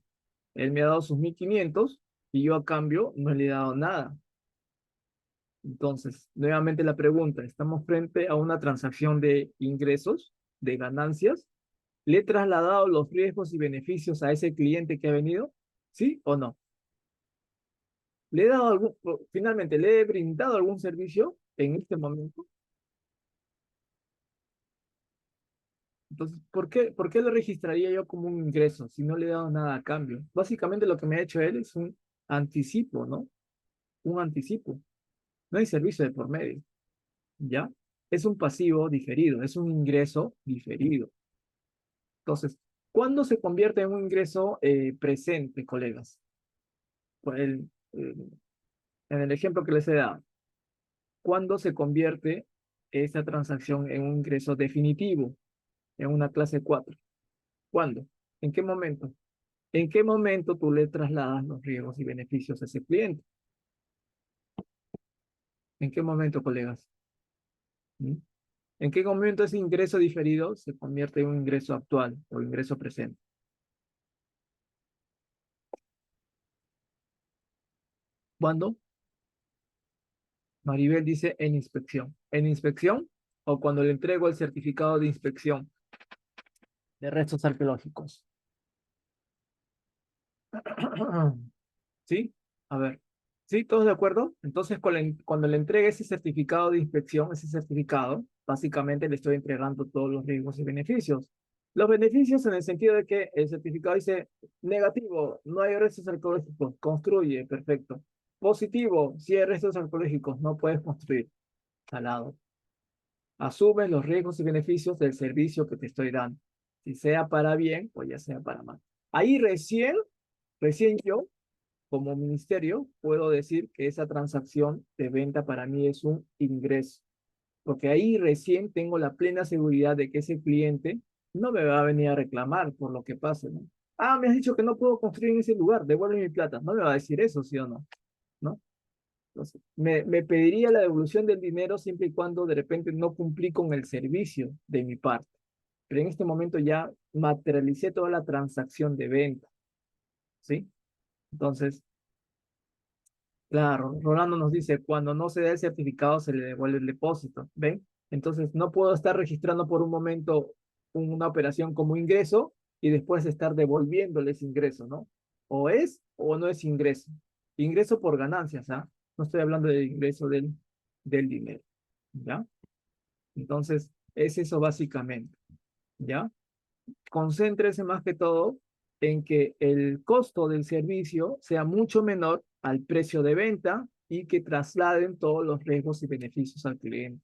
Él me ha dado sus 1.500 y yo a cambio no le he dado nada. Entonces, nuevamente la pregunta, ¿estamos frente a una transacción de ingresos, de ganancias? ¿Le he trasladado los riesgos y beneficios a ese cliente que ha venido? ¿Sí o no? ¿Le he dado finalmente, le he brindado algún servicio en este momento? Entonces, ¿por qué lo registraría yo como un ingreso si no le he dado nada a cambio? Básicamente lo que me ha hecho él es un anticipo, ¿no? Un anticipo. No hay servicio de por medio, ¿ya? Es un pasivo diferido, es un ingreso diferido. Entonces, ¿cuándo se convierte en un ingreso presente, colegas? Pues en el ejemplo que les he dado, ¿cuándo se convierte esa transacción en un ingreso definitivo, en una clase 4? ¿Cuándo? ¿En qué momento? ¿En qué momento tú le trasladas los riesgos y beneficios a ese cliente? ¿En qué momento, colegas? ¿Mm? ¿En qué momento ese ingreso diferido se convierte en un ingreso actual o ingreso presente? ¿Cuándo? Maribel dice en inspección. ¿En inspección o cuando le entrego el certificado de inspección de restos arqueológicos? ¿Sí? A ver. ¿Sí? ¿Todos de acuerdo? Entonces, cuando le entregue ese certificado de inspección, ese certificado, básicamente le estoy entregando todos los riesgos y beneficios. Los beneficios en el sentido de que el certificado dice negativo, no hay restos arqueológicos, construye, perfecto. Positivo, si hay restos arqueológicos, no puedes construir. Salado. Asume los riesgos y beneficios del servicio que te estoy dando. Si sea para bien o ya sea para mal. Ahí recién yo, como ministerio, puedo decir que esa transacción de venta para mí es un ingreso, porque ahí recién tengo la plena seguridad de que ese cliente no me va a venir a reclamar por lo que pase, ¿no? Ah, me has dicho que no puedo construir en ese lugar, devuelve mi plata. No me va a decir eso, ¿sí o no? ¿No? Entonces, me pediría la devolución del dinero siempre y cuando de repente no cumplí con el servicio de mi parte. Pero en este momento ya materialicé toda la transacción de venta, ¿sí? Entonces, claro, Rolando nos dice, cuando no se da el certificado se le devuelve el depósito, ¿ven? Entonces, no puedo estar registrando por un momento una operación como ingreso y después estar devolviéndole ese ingreso, ¿no? O es o no es ingreso. Ingreso por ganancias, ¿ah? No estoy hablando del ingreso del dinero, ¿ya? Entonces, es eso básicamente, ¿ya? Concéntrese más que todo en que el costo del servicio sea mucho menor al precio de venta y que trasladen todos los riesgos y beneficios al cliente.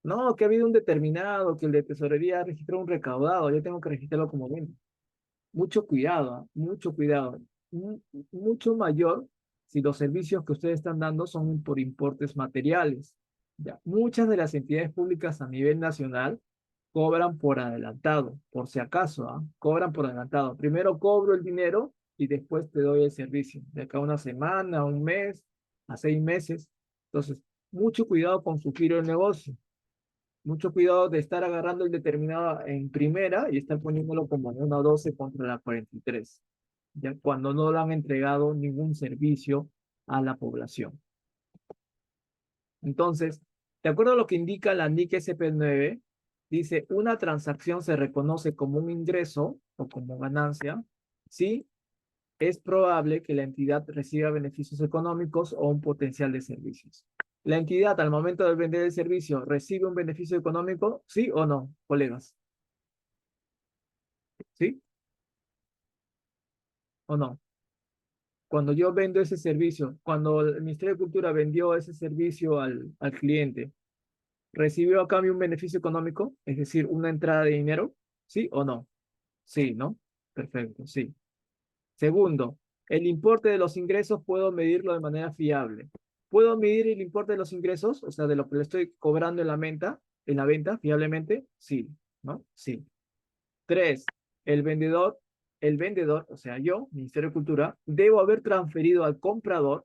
No, que ha habido un determinado, que el de tesorería registró un recaudado, yo tengo que registrarlo como venta. Mucho cuidado, ¿ah? Mucho cuidado. Mucho mayor si los servicios que ustedes están dando son por importes materiales. Ya. Muchas de las entidades públicas a nivel nacional cobran por adelantado, por si acaso, ¿ah? Cobran por adelantado. Primero cobro el dinero y después te doy el servicio. De acá a una semana, un mes, a 6 meses. Entonces, mucho cuidado con su giro de negocio. Mucho cuidado de estar agarrando el determinado en primera y estar poniéndolo como en 1.12 contra la 43, ya cuando no le han entregado ningún servicio a la población. Entonces, de acuerdo a lo que indica la NIC SP9, dice, una transacción se reconoce como un ingreso o como ganancia si es probable que la entidad reciba beneficios económicos o un potencial de servicios. ¿La entidad al momento de vender el servicio recibe un beneficio económico? ¿Sí o no, colegas? ¿Sí o no? Cuando yo vendo ese servicio, cuando el Ministerio de Cultura vendió ese servicio al cliente, ¿recibió a cambio un beneficio económico? Es decir, una entrada de dinero, ¿sí o no? Sí, ¿no? Perfecto, sí. Segundo, el importe de los ingresos puedo medirlo de manera fiable. ¿Puedo medir el importe de los ingresos? O sea, de lo que le estoy cobrando en la venta, fiablemente, sí, ¿no? Sí. Tres, el vendedor, o sea, yo, Ministerio de Cultura, debo haber transferido al comprador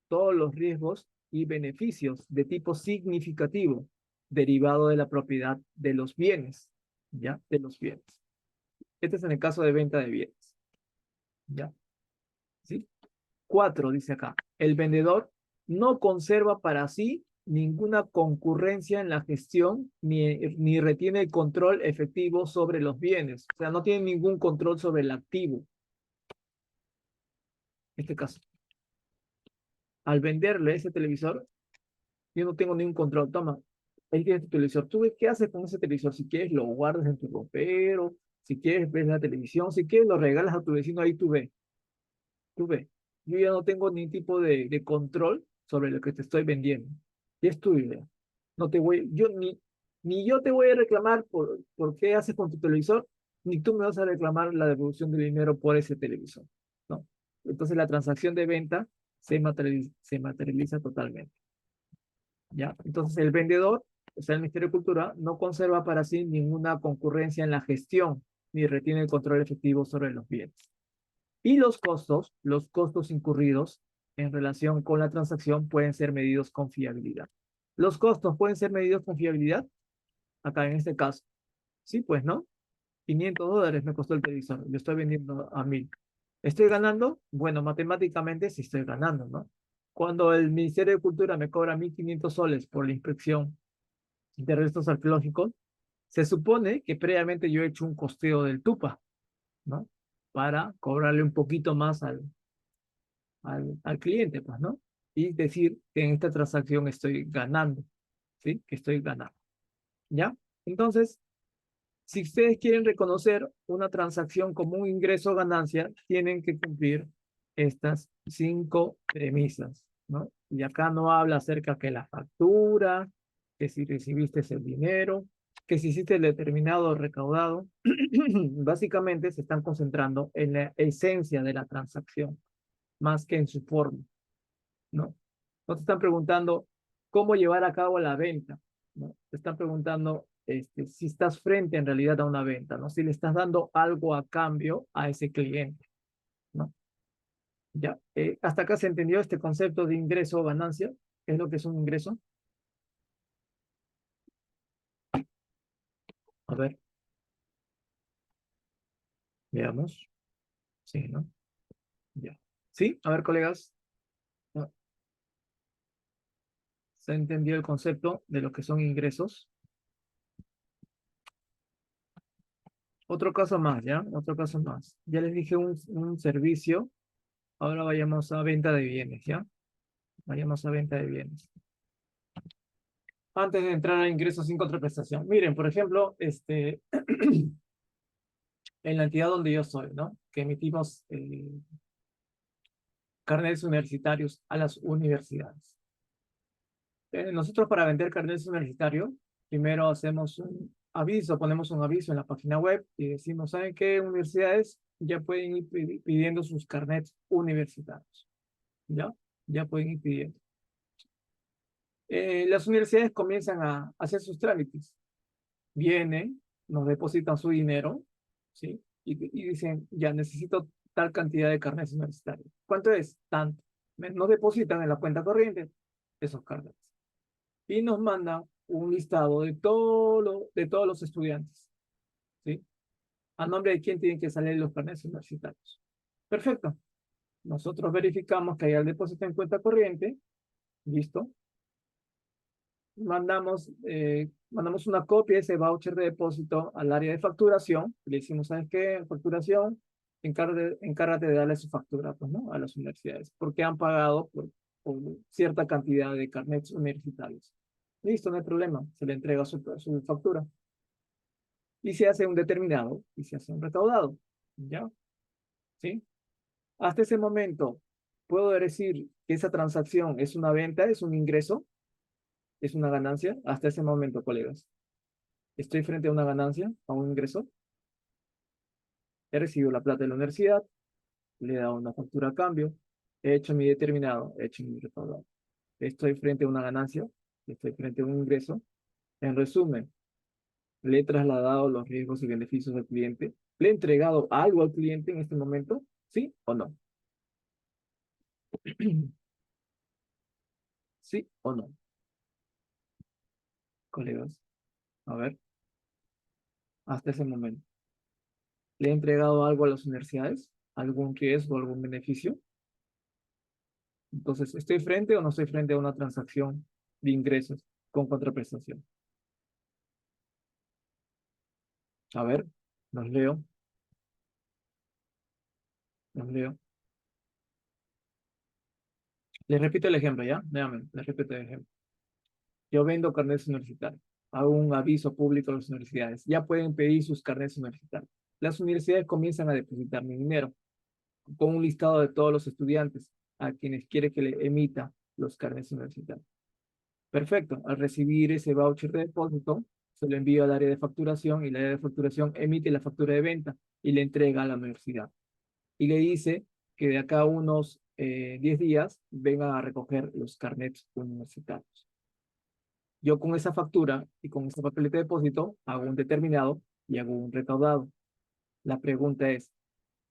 todos los riesgos y beneficios de tipo significativo derivado de la propiedad de los bienes, ¿ya? De los bienes. Este es en el caso de venta de bienes, ¿ya? ¿Sí? Cuatro, dice acá, el vendedor no conserva para sí ninguna concurrencia en la gestión ni retiene el control efectivo sobre los bienes. O sea, no tiene ningún control sobre el activo. En este caso, al venderle ese televisor, yo no tengo ningún control. Toma, ahí tienes tu televisor. ¿Tú ves qué haces con ese televisor? Si quieres, lo guardas en tu ropero. Si quieres, ves la televisión. Si quieres, lo regalas a tu vecino. Ahí tú ves. Tú ves. Yo ya no tengo ningún tipo de control sobre lo que te estoy vendiendo. Y es tu idea. No te voy, yo ni yo te voy a reclamar por qué haces con tu televisor, ni tú me vas a reclamar la devolución del dinero por ese televisor, ¿no? Entonces la transacción de venta se materializa totalmente, ¿ya? Entonces el vendedor, o sea, el Ministerio de Cultura, no conserva para sí ninguna concurrencia en la gestión, ni retiene el control efectivo sobre los bienes. Y los costos incurridos en relación con la transacción pueden ser medidos con fiabilidad. ¿Los costos pueden ser medidos con fiabilidad? Acá en este caso. Sí, pues, ¿no? $500 me costó el televisor. Lo estoy vendiendo a 1.000. ¿Estoy ganando? Bueno, matemáticamente sí estoy ganando, ¿no? Cuando el Ministerio de Cultura me cobra 1.500 soles por la inspección de restos arqueológicos, se supone que previamente yo he hecho un costeo del TUPA, ¿no? Para cobrarle un poquito más al cliente, pues, ¿no? Y decir que en esta transacción estoy ganando, ¿sí? Que estoy ganando, ¿ya? Entonces, si ustedes quieren reconocer una transacción como un ingreso o ganancia, tienen que cumplir estas 5 premisas, ¿no? Y acá no habla acerca que la factura, que si recibiste el dinero, que si hiciste el determinado recaudado, básicamente se están concentrando en la esencia de la transacción, más que en su forma, ¿no? No te están preguntando cómo llevar a cabo la venta, ¿no? Te están preguntando si estás frente en realidad a una venta, ¿no? Si le estás dando algo a cambio a ese cliente, ¿no? Ya, hasta acá se entendió este concepto de ingreso o ganancia. ¿Qué es lo que es un ingreso? A ver, veamos. Sí, ¿no? Ya. ¿Sí? A ver, colegas, ¿no? ¿Se entendió el concepto de lo que son ingresos? Otro caso más, ¿ya? Otro caso más. Ya les dije un servicio, ahora vayamos a venta de bienes, ¿ya? Vayamos a venta de bienes. Antes de entrar a ingresos sin contraprestación. Miren, por ejemplo, en la entidad donde yo soy, ¿no? Que emitimos carnets universitarios a las universidades. Nosotros para vender carnets universitarios, primero hacemos un aviso, ponemos un aviso en la página web y decimos, ¿saben qué universidades ya pueden ir pidiendo sus carnets universitarios? ¿Ya? Ya pueden ir pidiendo. Las universidades comienzan a hacer sus trámites. Vienen, nos depositan su dinero, ¿sí? Y dicen, ya necesito tal cantidad de carnets universitarios. ¿Cuánto es? Tanto. Nos depositan en la cuenta corriente esos carnets. Y nos mandan un listado de todos los estudiantes, ¿sí? A nombre de quién tienen que salir los carnets universitarios. Perfecto. Nosotros verificamos que hay el depósito en cuenta corriente, listo. Mandamos una copia de ese voucher de depósito al área de facturación. Le decimos, ¿sabes qué? Facturación, encárgate de darle su factura, pues, ¿no? A las universidades, porque han pagado por cierta cantidad de carnets universitarios. Listo, no hay problema. Se le entrega su factura. Y se hace un determinado y se hace un recaudado. ¿Ya? ¿Sí? Hasta ese momento, ¿puedo decir que esa transacción es una venta, es un ingreso, es una ganancia? Hasta ese momento, colegas. Estoy frente a una ganancia, a un ingreso. He recibido la plata de la universidad, le he dado una factura a cambio, he hecho mi determinado, he hecho mi recaudado. Estoy frente a una ganancia, estoy frente a un ingreso. En resumen, le he trasladado los riesgos y beneficios al cliente. ¿Le he entregado algo al cliente en este momento? ¿Sí o no? ¿Sí o no, colegas? A ver, hasta ese momento. ¿Le he entregado algo a las universidades? ¿Algún riesgo, algún beneficio? Entonces, ¿estoy frente o no estoy frente a una transacción de ingresos con contraprestación? A ver, los leo, los leo. Les repito el ejemplo, ¿ya? Nuevamente, les repito el ejemplo. Yo vendo carnets universitarios. Hago un aviso público a las universidades. Ya pueden pedir sus carnets universitarios. Las universidades comienzan a depositar mi dinero con un listado de todos los estudiantes a quienes quiere que le emita los carnets universitarios. Perfecto. Al recibir ese voucher de depósito, se lo envío al área de facturación y la área de facturación emite la factura de venta y le entrega a la universidad. Y le dice que de acá a unos 10 días vengan a recoger los carnets universitarios. Yo con esa factura y con ese papelete de depósito hago un determinado y hago un recaudado. La pregunta es,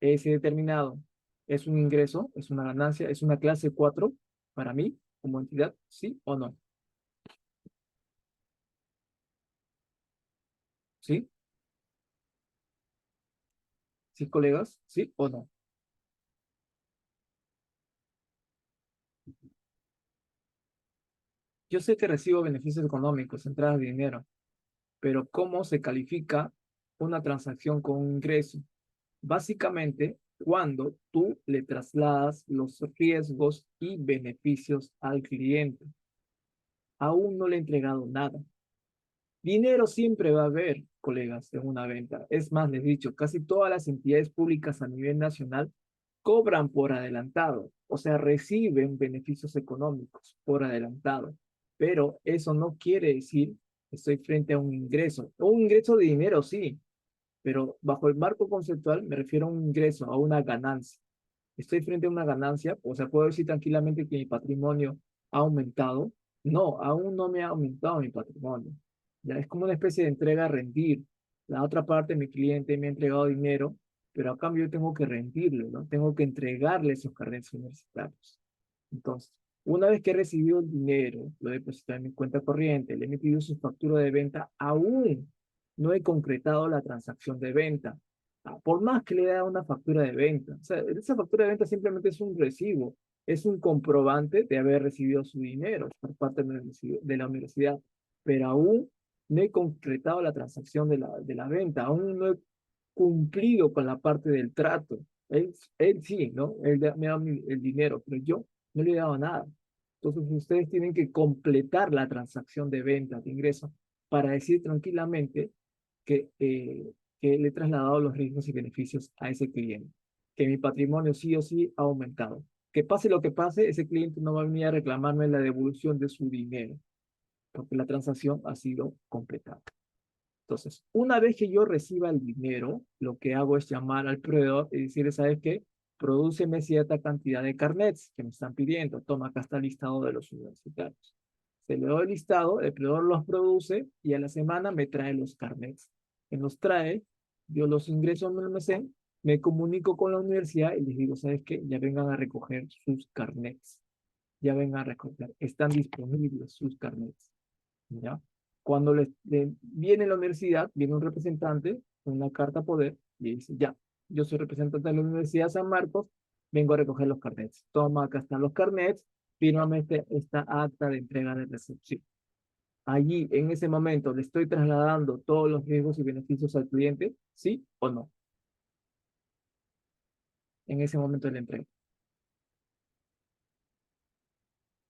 ¿ese determinado es un ingreso, es una ganancia, es una clase 4 para mí como entidad? ¿Sí o no? ¿Sí? ¿Sí, colegas? ¿Sí o no? Yo sé que recibo beneficios económicos, entradas de dinero, pero ¿cómo se califica una transacción con un ingreso? Básicamente, cuando tú le trasladas los riesgos y beneficios al cliente. Aún no le he entregado nada. Dinero siempre va a haber, colegas, en una venta. Es más, les he dicho, casi todas las entidades públicas a nivel nacional cobran por adelantado, o sea, reciben beneficios económicos por adelantado. Pero eso no quiere decir Estoy frente a un ingreso de dinero, sí, pero bajo el marco conceptual me refiero a un ingreso, a una ganancia. Estoy frente a una ganancia, o sea, puedo decir tranquilamente que mi patrimonio ha aumentado. No, aún no me ha aumentado mi patrimonio. Ya es como una especie de entrega a rendir. La otra parte, mi cliente me ha entregado dinero, pero a cambio yo tengo que rendirle, ¿no? Tengo que entregarle esos carnets universitarios. Entonces, una vez que he recibido el dinero, lo he depositado en mi cuenta corriente, le he emitido su factura de venta, aún no he concretado la transacción de venta. Por más que le dé una factura de venta, o sea, esa factura de venta simplemente es un recibo, es un comprobante de haber recibido su dinero por parte de la universidad, pero aún no he concretado la transacción de la venta, aún no he cumplido con la parte del trato. Él sí, ¿no? Me da el dinero, pero yo no le he dado nada. Entonces ustedes tienen que completar la transacción de venta, de ingreso, para decir tranquilamente que le he trasladado los riesgos y beneficios a ese cliente, que mi patrimonio sí o sí ha aumentado. Que pase lo que pase, ese cliente no va a venir a reclamarme la devolución de su dinero, porque la transacción ha sido completada. Entonces, una vez que yo reciba el dinero, lo que hago es llamar al proveedor y decirle, ¿sabes qué? Prodúceme cierta cantidad de carnets que me están pidiendo. Toma, acá está el listado de los universitarios. Se le doy el listado, el proveedor los produce y a la semana me trae los carnets. Que nos trae, yo los ingreso en el almacén, me comunico con la universidad y les digo, ¿sabes qué? Ya vengan a recoger sus carnets. Ya vengan a recoger. Están disponibles sus carnets. ¿Ya? Cuando viene la universidad, viene un representante con una carta poder y dice, ya, yo soy representante de la Universidad de San Marcos, vengo a recoger los carnets. Toma, acá están los carnets, fírmame esta acta de entrega de recepción. Allí, en ese momento, le estoy trasladando todos los riesgos y beneficios al cliente, ¿sí o no? En ese momento de la entrega.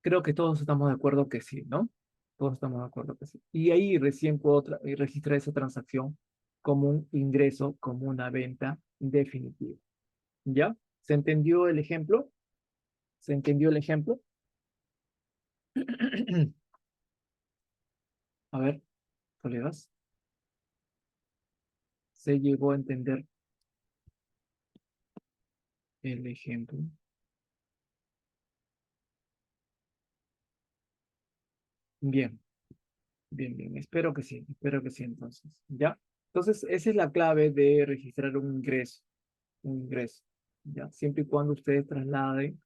Creo que todos estamos de acuerdo que sí, ¿no? Todos estamos de acuerdo que sí. Y ahí recién puedo registrar esa transacción como un ingreso, como una venta definitiva. ¿Ya? ¿Se entendió el ejemplo? ¿Se entendió el ejemplo? A ver, colegas, ¿se llegó a entender el ejemplo? Bien, bien, bien. Espero que sí entonces. ¿Ya? Entonces, esa es la clave de registrar un ingreso. ¿Ya? Siempre y cuando ustedes trasladen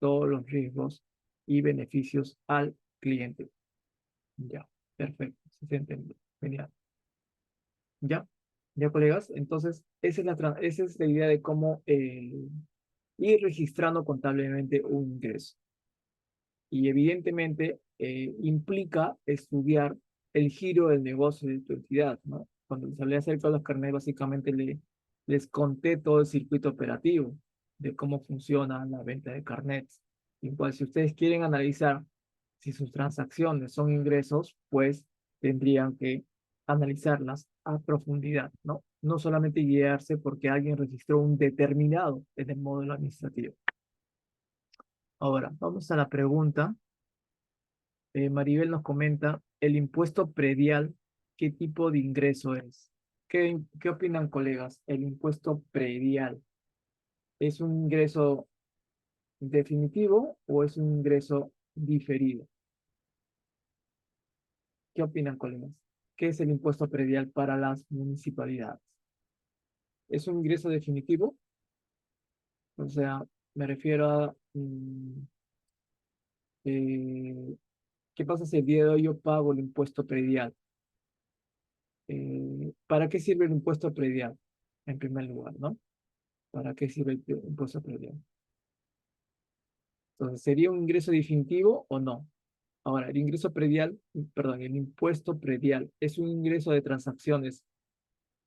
todos los riesgos y beneficios al cliente. Ya, perfecto, se entendió. Genial. Ya, ya, colegas. Entonces, esa es la idea de cómo ir registrando contablemente un ingreso. Y evidentemente implica estudiar el giro del negocio de tu entidad, ¿no? Cuando les hablé acerca de los carnets, básicamente les conté todo el circuito operativo de cómo funciona la venta de carnets. Y pues si ustedes quieren analizar si sus transacciones son ingresos, pues tendrían que analizarlas a profundidad, ¿no? No solamente guiarse porque alguien registró un determinado en el módulo administrativo. Ahora, vamos a la pregunta. Maribel nos comenta, el impuesto predial, ¿qué tipo de ingreso es? ¿Qué opinan, colegas? El impuesto predial, ¿es un ingreso definitivo o es un ingreso diferido? ¿Qué opinan, colegas? ¿Qué es el impuesto predial para las municipalidades? ¿Es un ingreso definitivo? O sea, me refiero a, ¿qué pasa si el día de hoy yo pago el impuesto predial? ¿Para qué sirve el impuesto predial? En primer lugar, ¿no? ¿Para qué sirve el impuesto predial? Entonces, ¿sería un ingreso definitivo o no? Ahora, el ingreso predial, perdón, el impuesto predial, ¿es un ingreso de transacciones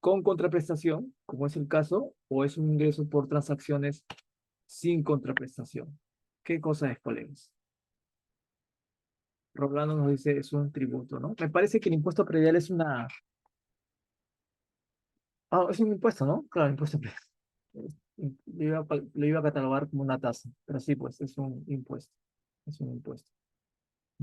con contraprestación, como es el caso, o es un ingreso por transacciones sin contraprestación? ¿Qué cosa es, colegas? Rolando nos dice, es un tributo, ¿no? Me parece que el impuesto predial es una... Ah, es un impuesto, ¿no? Claro, impuesto predial. Lo iba a catalogar como una tasa, pero sí, pues es un impuesto. Es un impuesto.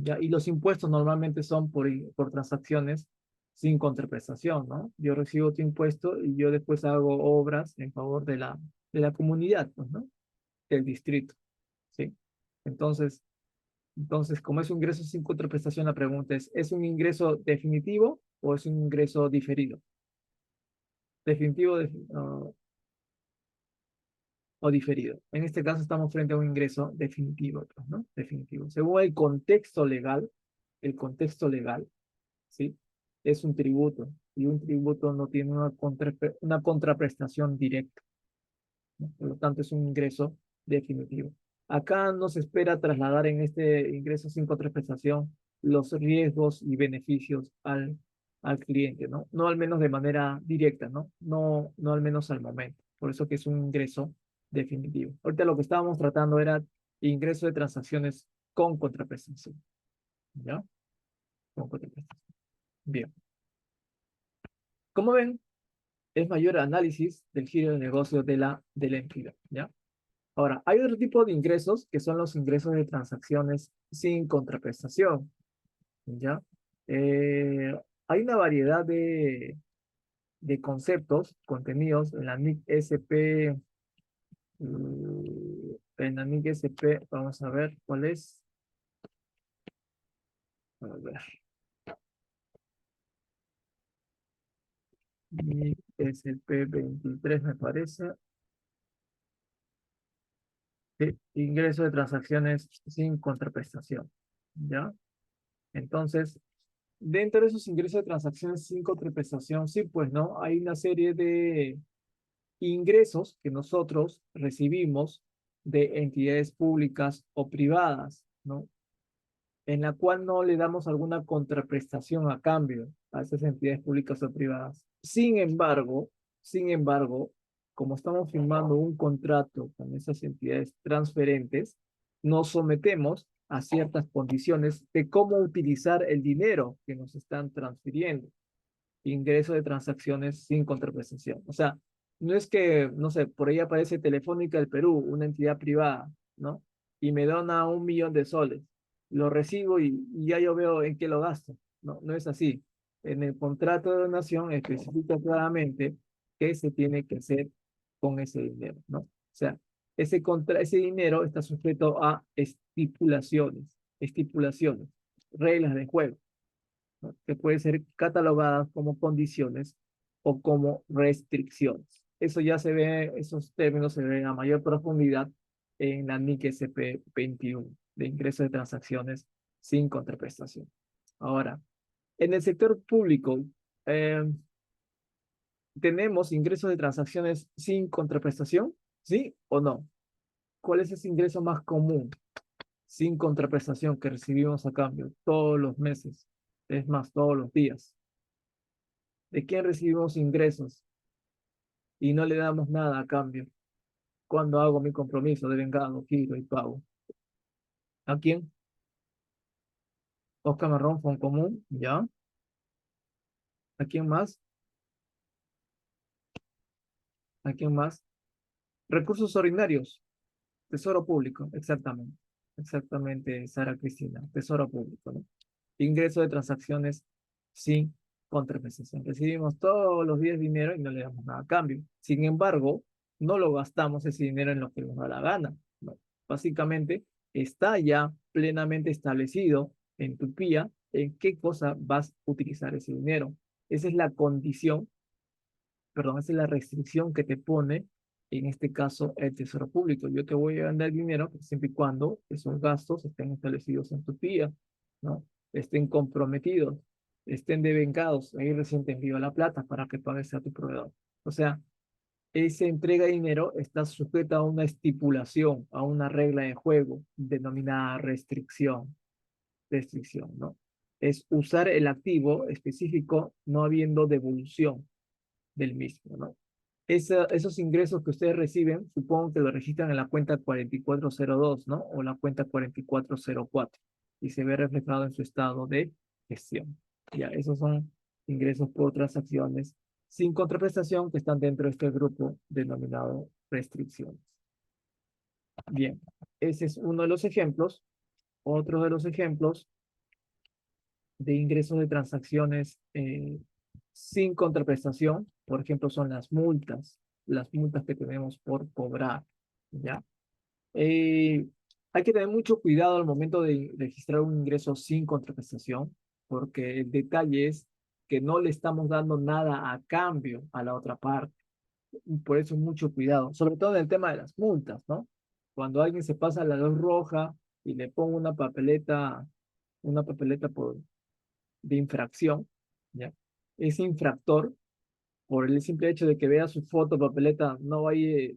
¿ya? Y los impuestos normalmente son por transacciones sin contraprestación, ¿no? Yo recibo tu impuesto y yo después hago obras en favor de la comunidad, pues, ¿no? Del distrito, ¿sí? Entonces, como es un ingreso sin contraprestación, la pregunta ¿es un ingreso definitivo o es un ingreso diferido? Definitivo o diferido. En este caso estamos frente a un ingreso definitivo, pues, ¿no? Definitivo. Según el contexto legal, ¿sí? Es un tributo y un tributo no tiene una contraprestación directa, ¿no? Por lo tanto, es un ingreso definitivo. Acá no se espera trasladar en este ingreso sin contraprestación los riesgos y beneficios al cliente, ¿no? No al menos de manera directa, ¿no? No al menos al momento. Por eso que es un ingreso definitivo. Ahorita lo que estábamos tratando era ingreso de transacciones con contraprestación, ¿ya? Con contraprestación. Bien. Como ven, es mayor análisis del giro de negocio de la entidad, ¿ya? Ahora, hay otro tipo de ingresos que son los ingresos de transacciones sin contraprestación, ¿ya? Hay una variedad de conceptos contenidos en la NIC SP, en la NIC SP, vamos a ver cuál es. A ver, NIC SP 23 me parece. Sí, ingreso de transacciones sin contraprestación, ¿ya? Entonces, dentro de esos ingresos de transacciones sin contraprestación, sí, pues, ¿no? Hay una serie de ingresos que nosotros recibimos de entidades públicas o privadas, ¿no? En la cual no le damos alguna contraprestación a cambio a esas entidades públicas o privadas. Sin embargo, como estamos firmando un contrato con esas entidades transferentes, nos sometemos a ciertas condiciones de cómo utilizar el dinero que nos están transfiriendo. Ingreso de transacciones sin contraprestación. O sea, no es que, no sé, por ahí aparece Telefónica del Perú, una entidad privada, ¿no? Y me dona 1 millón de soles. Lo recibo y ya yo veo en qué lo gasto. No, no es así. En el contrato de donación especifica claramente qué se tiene que hacer con ese dinero, ¿no? O sea, ese dinero está sujeto a estipulaciones, reglas de juego, ¿no? Que pueden ser catalogadas como condiciones o como restricciones. Eso ya se ve, esos términos se ven a mayor profundidad en la NIC SP 21 de ingreso de transacciones sin contraprestación. Ahora, en el sector público, eh, ¿tenemos ingresos de transacciones sin contraprestación? ¿Sí o no? ¿Cuál es ese ingreso más común sin contraprestación que recibimos a cambio todos los meses? Es más, todos los días. ¿De quién recibimos ingresos y no le damos nada a cambio cuando hago mi compromiso de vengado, giro y pago? ¿A quién? Oscar Marrón, Común, ¿ya? ¿A quién más? ¿A quién más? Recursos ordinarios, Tesoro Público, exactamente. Exactamente, Sara Cristina, Tesoro Público, ¿no? Ingreso de transacciones sin contraprestación. Recibimos todos los días dinero y no le damos nada a cambio. Sin embargo, no lo gastamos ese dinero en lo que nos da la gana, ¿no? Básicamente, está ya plenamente establecido en tu PIA en qué cosa vas a utilizar ese dinero. Esa es la condición, perdón, esa es la restricción que te pone, en este caso, el Tesoro Público. Yo te voy a dar dinero siempre y cuando esos gastos estén establecidos en tu PIA, ¿no? Estén comprometidos, estén devengados. Ahí recién te envío la plata para que pagues a tu proveedor. O sea, esa entrega de dinero está sujeta a una estipulación, a una regla de juego denominada restricción, ¿no? Es usar el activo específico no habiendo devolución del mismo, ¿no? Esos ingresos que ustedes reciben, supongo que lo registran en la cuenta 4402, ¿no? O la cuenta 4404 y se ve reflejado en su estado de gestión. Ya, esos son ingresos por transacciones sin contraprestación que están dentro de este grupo denominado restricciones. Bien, ese es uno de los ejemplos. Otro de los ejemplos de ingresos de transacciones sin contraprestación, por ejemplo, son las multas que tenemos por cobrar, ¿ya? Eh, Hay que tener mucho cuidado al momento de registrar un ingreso sin contraprestación, porque el detalle es que no le estamos dando nada a cambio a la otra parte. Y por eso mucho cuidado, sobre todo en el tema de las multas, ¿no? Cuando alguien se pasa la luz roja y le pongo una papeleta de infracción, ¿ya? Ese infractor, por el simple hecho de que vea su foto, papeleta, no va a ir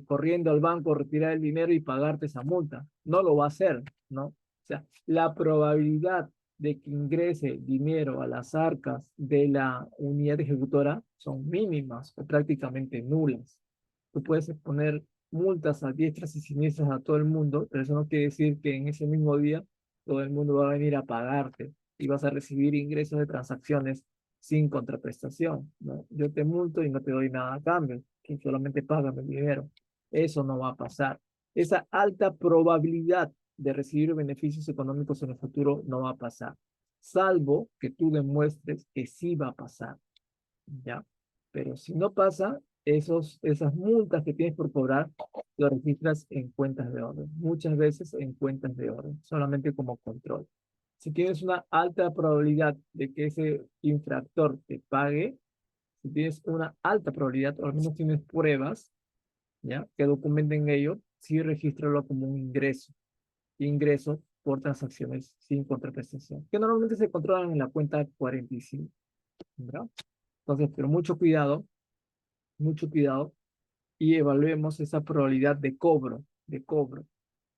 corriendo al banco, retirar el dinero y pagarte esa multa. No lo va a hacer, ¿no? O sea, la probabilidad de que ingrese dinero a las arcas de la unidad ejecutora son mínimas o prácticamente nulas. Tú puedes poner multas a diestras y siniestras a todo el mundo, pero eso no quiere decir que en ese mismo día todo el mundo va a venir a pagarte y vas a recibir ingresos de transacciones sin contraprestación, ¿no? Yo te multo y no te doy nada a cambio, que solamente págame el dinero. Eso no va a pasar. Esa alta probabilidad de recibir beneficios económicos en el futuro no va a pasar, salvo que tú demuestres que sí va a pasar, ¿ya? Pero si no pasa, esas multas que tienes por cobrar, lo registras en cuentas de orden, muchas veces en cuentas de orden, solamente como control. Si tienes una alta probabilidad de que ese infractor te pague, si tienes una alta probabilidad, o al menos tienes pruebas, ¿ya? Que documenten ello, sí regístralo como un ingreso por transacciones sin contraprestación, que normalmente se controlan en la cuenta 45, ¿verdad? Entonces, pero mucho cuidado, y evaluemos esa probabilidad de cobro,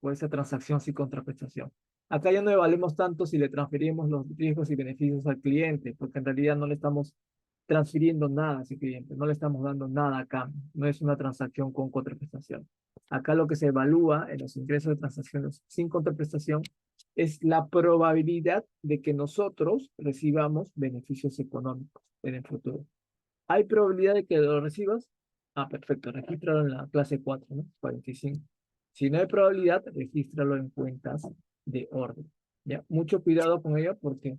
por esa transacción sin contraprestación. Acá ya no evaluemos tanto si le transferimos los riesgos y beneficios al cliente, porque en realidad no le estamos transfiriendo nada a ese cliente, no le estamos dando nada a cambio, no es una transacción con contraprestación. Acá lo que se evalúa en los ingresos de transacciones sin contraprestación es la probabilidad de que nosotros recibamos beneficios económicos en el futuro. ¿Hay probabilidad de que lo recibas? Ah, perfecto, regístralo en la clase 4, ¿no? 45. Si no hay probabilidad, regístralo en cuentas de orden, ¿ya? Mucho cuidado con ello porque,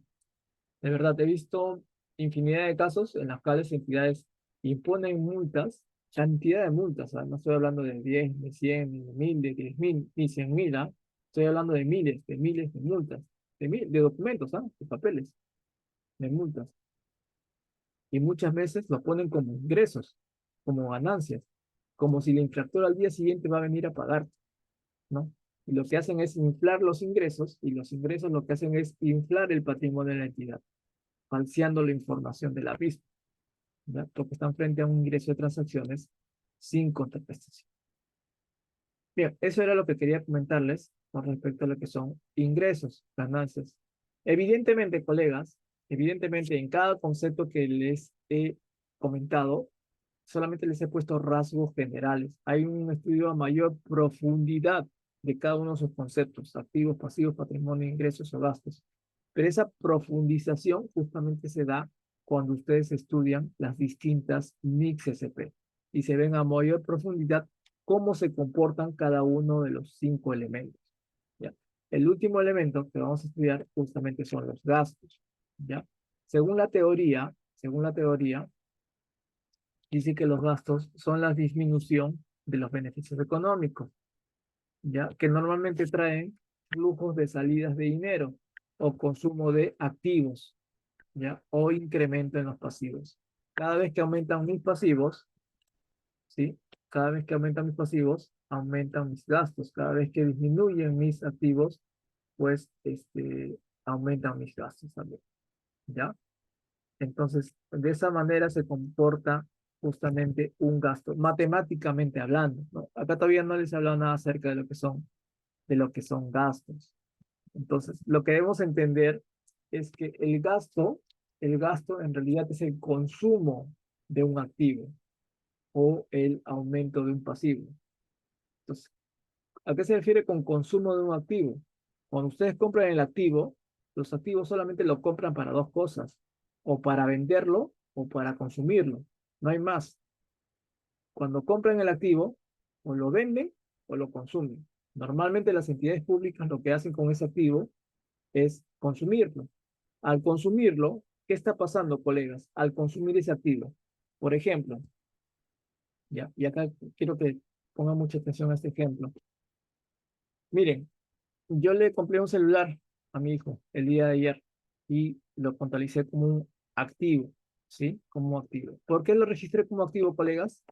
de verdad, he visto infinidad de casos en las cuales entidades imponen multas, cantidad de multas, ¿ah? No estoy hablando de 10, de 100, ni de 1000, de 10.000, ni 100.000, ¿ah? Estoy hablando de miles de multas, de documentos, ¿ah? De papeles, de multas, y muchas veces lo ponen como ingresos, como ganancias, como si el infractor al día siguiente va a venir a pagar, ¿no? Y lo que hacen es inflar los ingresos, y los ingresos lo que hacen es inflar el patrimonio de la entidad, falseando la información de la misma, ¿ya? Porque están frente a un ingreso de transacciones sin contraprestación. Bien, eso era lo que quería comentarles con respecto a lo que son ingresos, ganancias. Evidentemente, colegas, evidentemente en cada concepto que les he comentado, solamente les he puesto rasgos generales. Hay un estudio a mayor profundidad de cada uno de esos conceptos: activos, pasivos, patrimonio, ingresos o gastos. Pero esa profundización justamente se da cuando ustedes estudian las distintas NICS SP y se ven a mayor profundidad cómo se comportan cada uno de los 5 elementos, ¿ya? El último elemento que vamos a estudiar justamente son los gastos, ¿ya? Según la teoría, dice que los gastos son la disminución de los beneficios económicos, ¿ya? Que normalmente traen flujos de salidas de dinero o consumo de activos, ¿ya? O incremento en los pasivos. Cada vez que aumentan mis pasivos, ¿sí? Cada vez que aumentan mis pasivos, aumentan mis gastos. Cada vez que disminuyen mis activos, pues, aumentan mis gastos también, ¿ya? Entonces, de esa manera se comporta justamente un gasto, matemáticamente hablando, ¿no? Acá todavía no les he hablado nada acerca de lo que son gastos. Entonces, lo que debemos entender es que el gasto en realidad es el consumo de un activo o el aumento de un pasivo. Entonces, ¿a qué se refiere con consumo de un activo? Cuando ustedes compran el activo, los activos solamente lo compran para dos cosas: o para venderlo o para consumirlo. No hay más. Cuando compran el activo, o lo venden o lo consumen. Normalmente las entidades públicas lo que hacen con ese activo es consumirlo. Al consumirlo, ¿qué está pasando, colegas? Al consumir ese activo. Por ejemplo, ya, y acá quiero que pongan mucha atención a este ejemplo. Miren, yo le compré un celular a mi hijo el día de ayer y lo contalicé como un activo, ¿sí? Como activo. ¿Por qué lo registré como activo, colegas?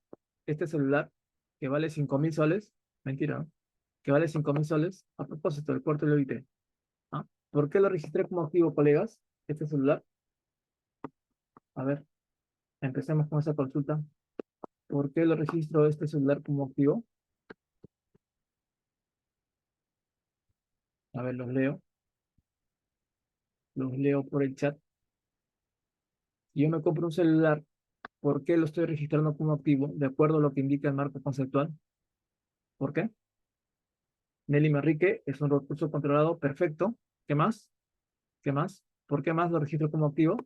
Este celular, que vale 5.000 soles, mentira, ¿no? Que vale 5.000 soles, a propósito del cuarto lo evité. ¿Ah? ¿Por qué lo registré como activo, colegas? Este celular. A ver, empecemos con esa consulta. ¿Por qué lo registro este celular como activo? A ver, los leo por el chat. Si yo me compro un celular, ¿por qué lo estoy registrando como activo? De acuerdo a lo que indica el marco conceptual. ¿Por qué? Nelly Manrique es un recurso controlado, perfecto. ¿Qué más? ¿Qué más? ¿Por qué más lo registro como activo?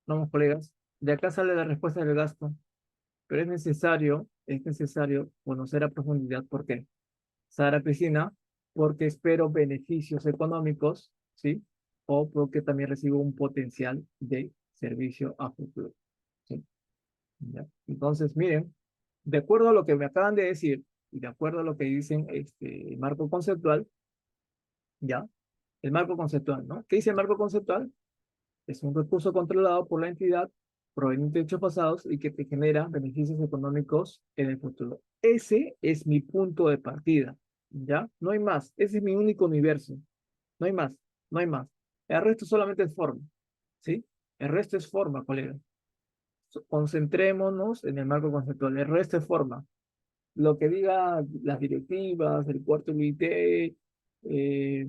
Vamos, colegas. De acá sale la respuesta del gasto, pero es necesario conocer a profundidad por qué. Sara Cristina, porque espero beneficios económicos, ¿sí? O porque también recibo un potencial de servicio a futuro, ¿sí? ¿Ya? Entonces, miren, de acuerdo a lo que me acaban de decir y de acuerdo a lo que dicen este marco conceptual, ¿ya? El marco conceptual, ¿no? ¿Qué dice el marco conceptual? Es un recurso controlado por la entidad proveniente de hechos pasados y que te genera beneficios económicos en el futuro. Ese es mi punto de partida, ¿ya? No hay más. Ese es mi único universo. No hay más, no hay más. El resto solamente es forma, ¿sí? El resto es forma, colega. Concentrémonos en el marco conceptual. El resto es forma. Lo que diga las directivas, el cuarto comité, que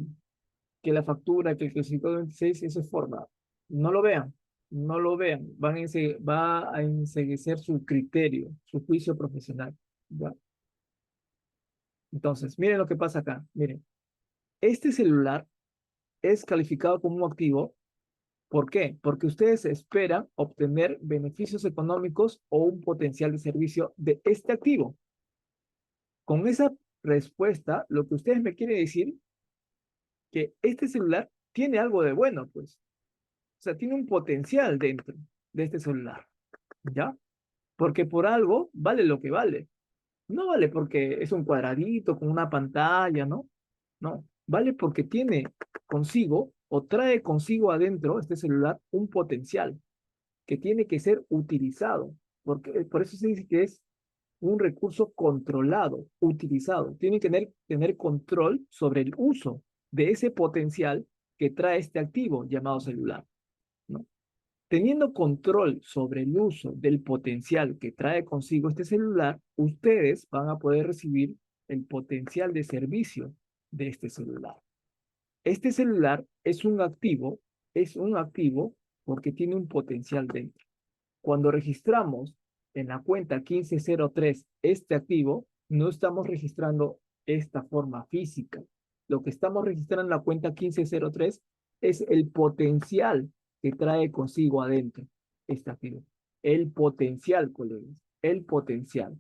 la factura, que el clasificado 26, eso es forma. No lo vean, no lo vean. Va a enseguecer su criterio, su juicio profesional. ¿Ya? Entonces, miren lo que pasa acá. Miren, este celular es calificado como un activo. ¿Por qué? Porque ustedes esperan obtener beneficios económicos o un potencial de servicio de este activo. Con esa respuesta, lo que ustedes me quieren decir que este celular tiene algo de bueno, pues. O sea, tiene un potencial dentro de este celular, ¿ya? Porque por algo vale lo que vale. No vale porque es un cuadradito con una pantalla, ¿no? No, vale porque tiene consigo o trae consigo adentro este celular un potencial que tiene que ser utilizado. Porque, por eso se dice que es un recurso controlado, utilizado. Tiene que tener control sobre el uso de ese potencial que trae este activo llamado celular, ¿no? Teniendo control sobre el uso del potencial que trae consigo este celular, ustedes van a poder recibir el potencial de servicio de este celular. Este celular es un activo porque tiene un potencial dentro. Cuando registramos en la cuenta 1503 este activo, no estamos registrando esta forma física. Lo que estamos registrando en la cuenta 1503 es el potencial que trae consigo adentro este activo. El potencial, colegas, el potencial.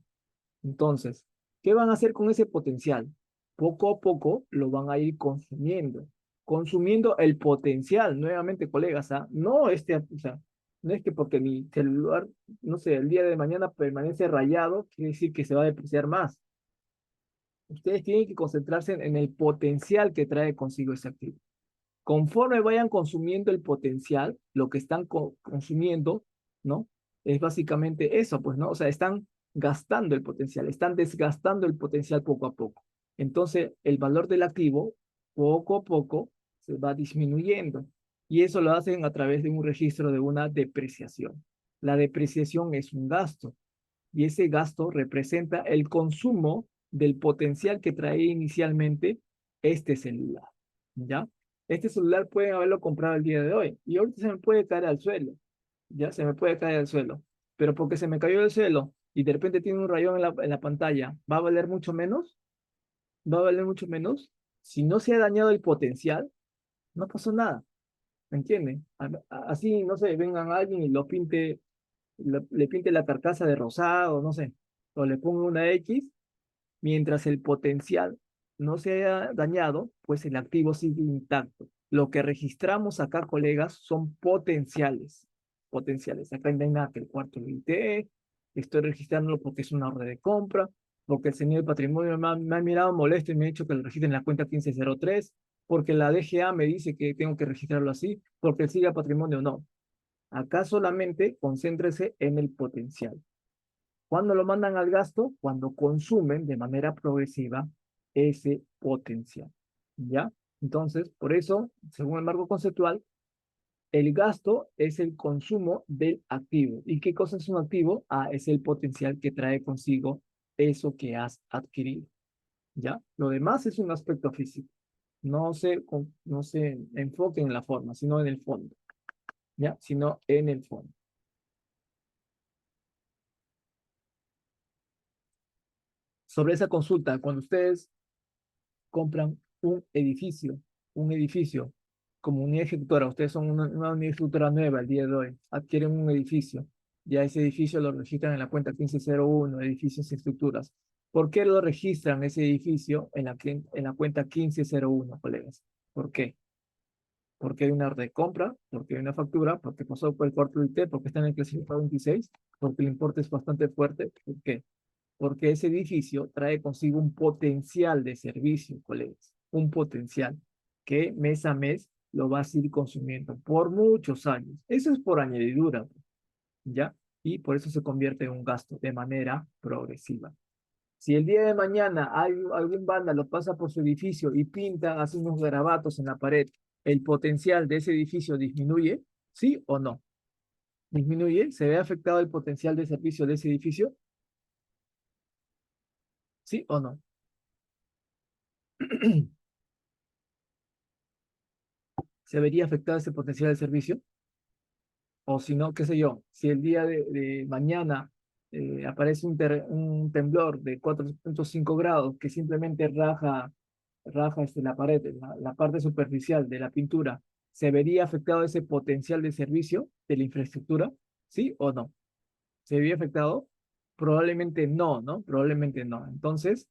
Entonces, ¿qué van a hacer con ese potencial? Poco a poco lo van a ir consumiendo, consumiendo el potencial, nuevamente, colegas, ¿ah? No o sea, no es que porque mi celular, no sé, el día de mañana permanece rayado, quiere decir que se va a depreciar más. Ustedes tienen que concentrarse en el potencial que trae consigo ese activo. Conforme vayan consumiendo el potencial, lo que están consumiendo, ¿no? Es básicamente eso, pues, ¿no? O sea, están gastando el potencial, están desgastando el potencial poco a poco. Entonces, el valor del activo, poco a poco, se va disminuyendo. Y eso lo hacen a través de un registro de una depreciación. La depreciación es un gasto y ese gasto representa el consumo del potencial que trae inicialmente este celular, ¿ya? Este celular pueden haberlo comprado el día de hoy y ahorita se me puede caer al suelo, ya se me puede caer al suelo, pero porque se me cayó del suelo y de repente tiene un rayón en la pantalla, ¿va a valer mucho menos? ¿Va a valer mucho menos? Si no se ha dañado el potencial, no pasó nada, ¿me entienden? Así, no sé, vengan alguien y lo pinte, le pinte la carcasa de rosado, no sé, o le ponga una X, mientras el potencial no se haya dañado, pues el activo sigue intacto. Lo que registramos acá, colegas, son potenciales. Potenciales. Acá en que el cuarto lo IT, estoy registrándolo porque es una orden de compra, porque el señor de patrimonio me ha mirado molesto y me ha dicho que lo registre en la cuenta 1503, porque la DGA me dice que tengo que registrarlo así, porque el siga patrimonio no. Acá solamente concéntrese en el potencial. ¿Cuándo lo mandan al gasto? Cuando consumen de manera progresiva ese potencial. ¿Ya? Entonces, por eso, según el marco conceptual, el gasto es el consumo del activo. ¿Y qué cosa es un activo? Ah, es el potencial que trae consigo eso que has adquirido. ¿Ya? Lo demás es un aspecto físico. No se enfoquen en la forma, sino en el fondo. ¿Ya? Sino en el fondo. Sobre esa consulta, cuando ustedes compran un edificio como unidad ejecutora, ustedes son una unidad ejecutora nueva el día de hoy, adquieren un edificio, ya ese edificio lo registran en la cuenta 1501, edificios y estructuras. ¿Por qué lo registran ese edificio en la cuenta 1501, colegas? ¿Por qué? Porque hay una orden de compra, porque hay una factura, porque pasó por el cuarto IT, porque está en el clasificado 26, porque el importe es bastante fuerte. ¿Por qué? Porque ese edificio trae consigo un potencial de servicio, colegas, un potencial que mes a mes lo vas a ir consumiendo por muchos años. Eso es por añadidura, ¿ya? Y por eso se convierte en un gasto de manera progresiva. Si el día de mañana hay algún vándalo pasa por su edificio y pinta, hace unos garabatos en la pared, ¿el potencial de ese edificio disminuye? ¿Sí o no? ¿Disminuye? ¿Se ve afectado el potencial de servicio de ese edificio? ¿Sí o no? ¿Se vería afectado ese potencial de servicio? O si no, qué sé yo, si el día de mañana aparece un temblor de 4.5 grados que simplemente raja la pared, la parte superficial de la pintura, ¿se vería afectado ese potencial de servicio de la infraestructura? ¿Sí o no? ¿Se vería afectado? Probablemente no, ¿no? Probablemente no. Entonces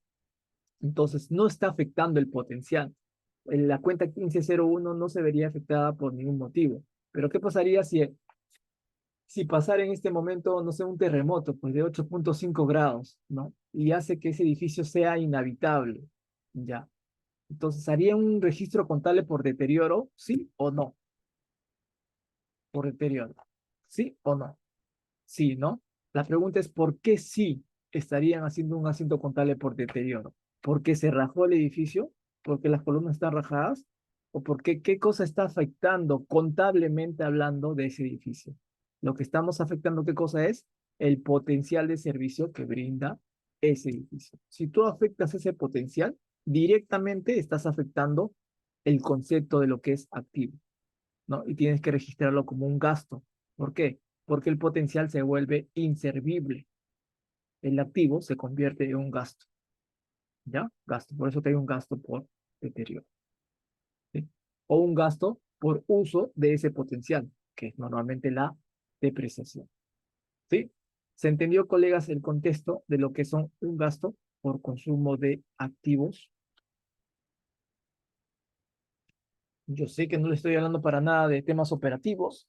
no está afectando el potencial. La cuenta 1501 no se vería afectada por ningún motivo. Pero ¿qué pasaría si pasara en este momento, no sé, un terremoto, pues de 8.5 grados, ¿no? Y hace que ese edificio sea inhabitable, ya. Entonces, ¿haría un registro contable por deterioro? ¿Sí o no? Por deterioro. ¿Sí o no? Sí, ¿no? La pregunta es, ¿por qué sí estarían haciendo un asiento contable por deterioro? ¿Porque se rajó el edificio? ¿Porque las columnas están rajadas? ¿O porque qué cosa está afectando contablemente hablando de ese edificio? Lo que estamos afectando, ¿qué cosa es? El potencial de servicio que brinda ese edificio. Si tú afectas ese potencial, directamente estás afectando el concepto de lo que es activo, ¿no? Y tienes que registrarlo como un gasto. ¿Por qué? Porque el potencial se vuelve inservible. El activo se convierte en un gasto, ¿ya? Gasto. Por eso te hay un gasto por deterioro, ¿sí? O un gasto por uso de ese potencial, que es normalmente la depreciación, ¿sí? ¿Se entendió, colegas, el contexto de lo que son un gasto por consumo de activos? Yo sé que no le estoy hablando para nada de temas operativos,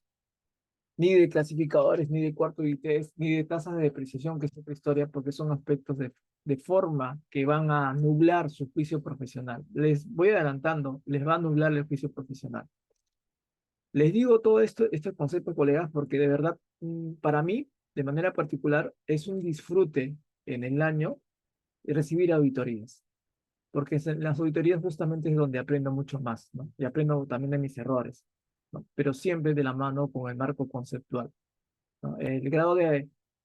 ni de clasificadores, ni de cuarto ITS, ni de tasas de depreciación, que es otra historia, porque son aspectos de forma que van a nublar su juicio profesional. Les voy adelantando, les va a nublar el juicio profesional. Les digo todo esto, este concepto, colegas, porque de verdad, para mí, de manera particular, es un disfrute en el año recibir auditorías, porque en las auditorías justamente es donde aprendo mucho más, ¿no? Y aprendo también de mis errores, ¿no? Pero siempre de la mano con el marco conceptual, ¿no?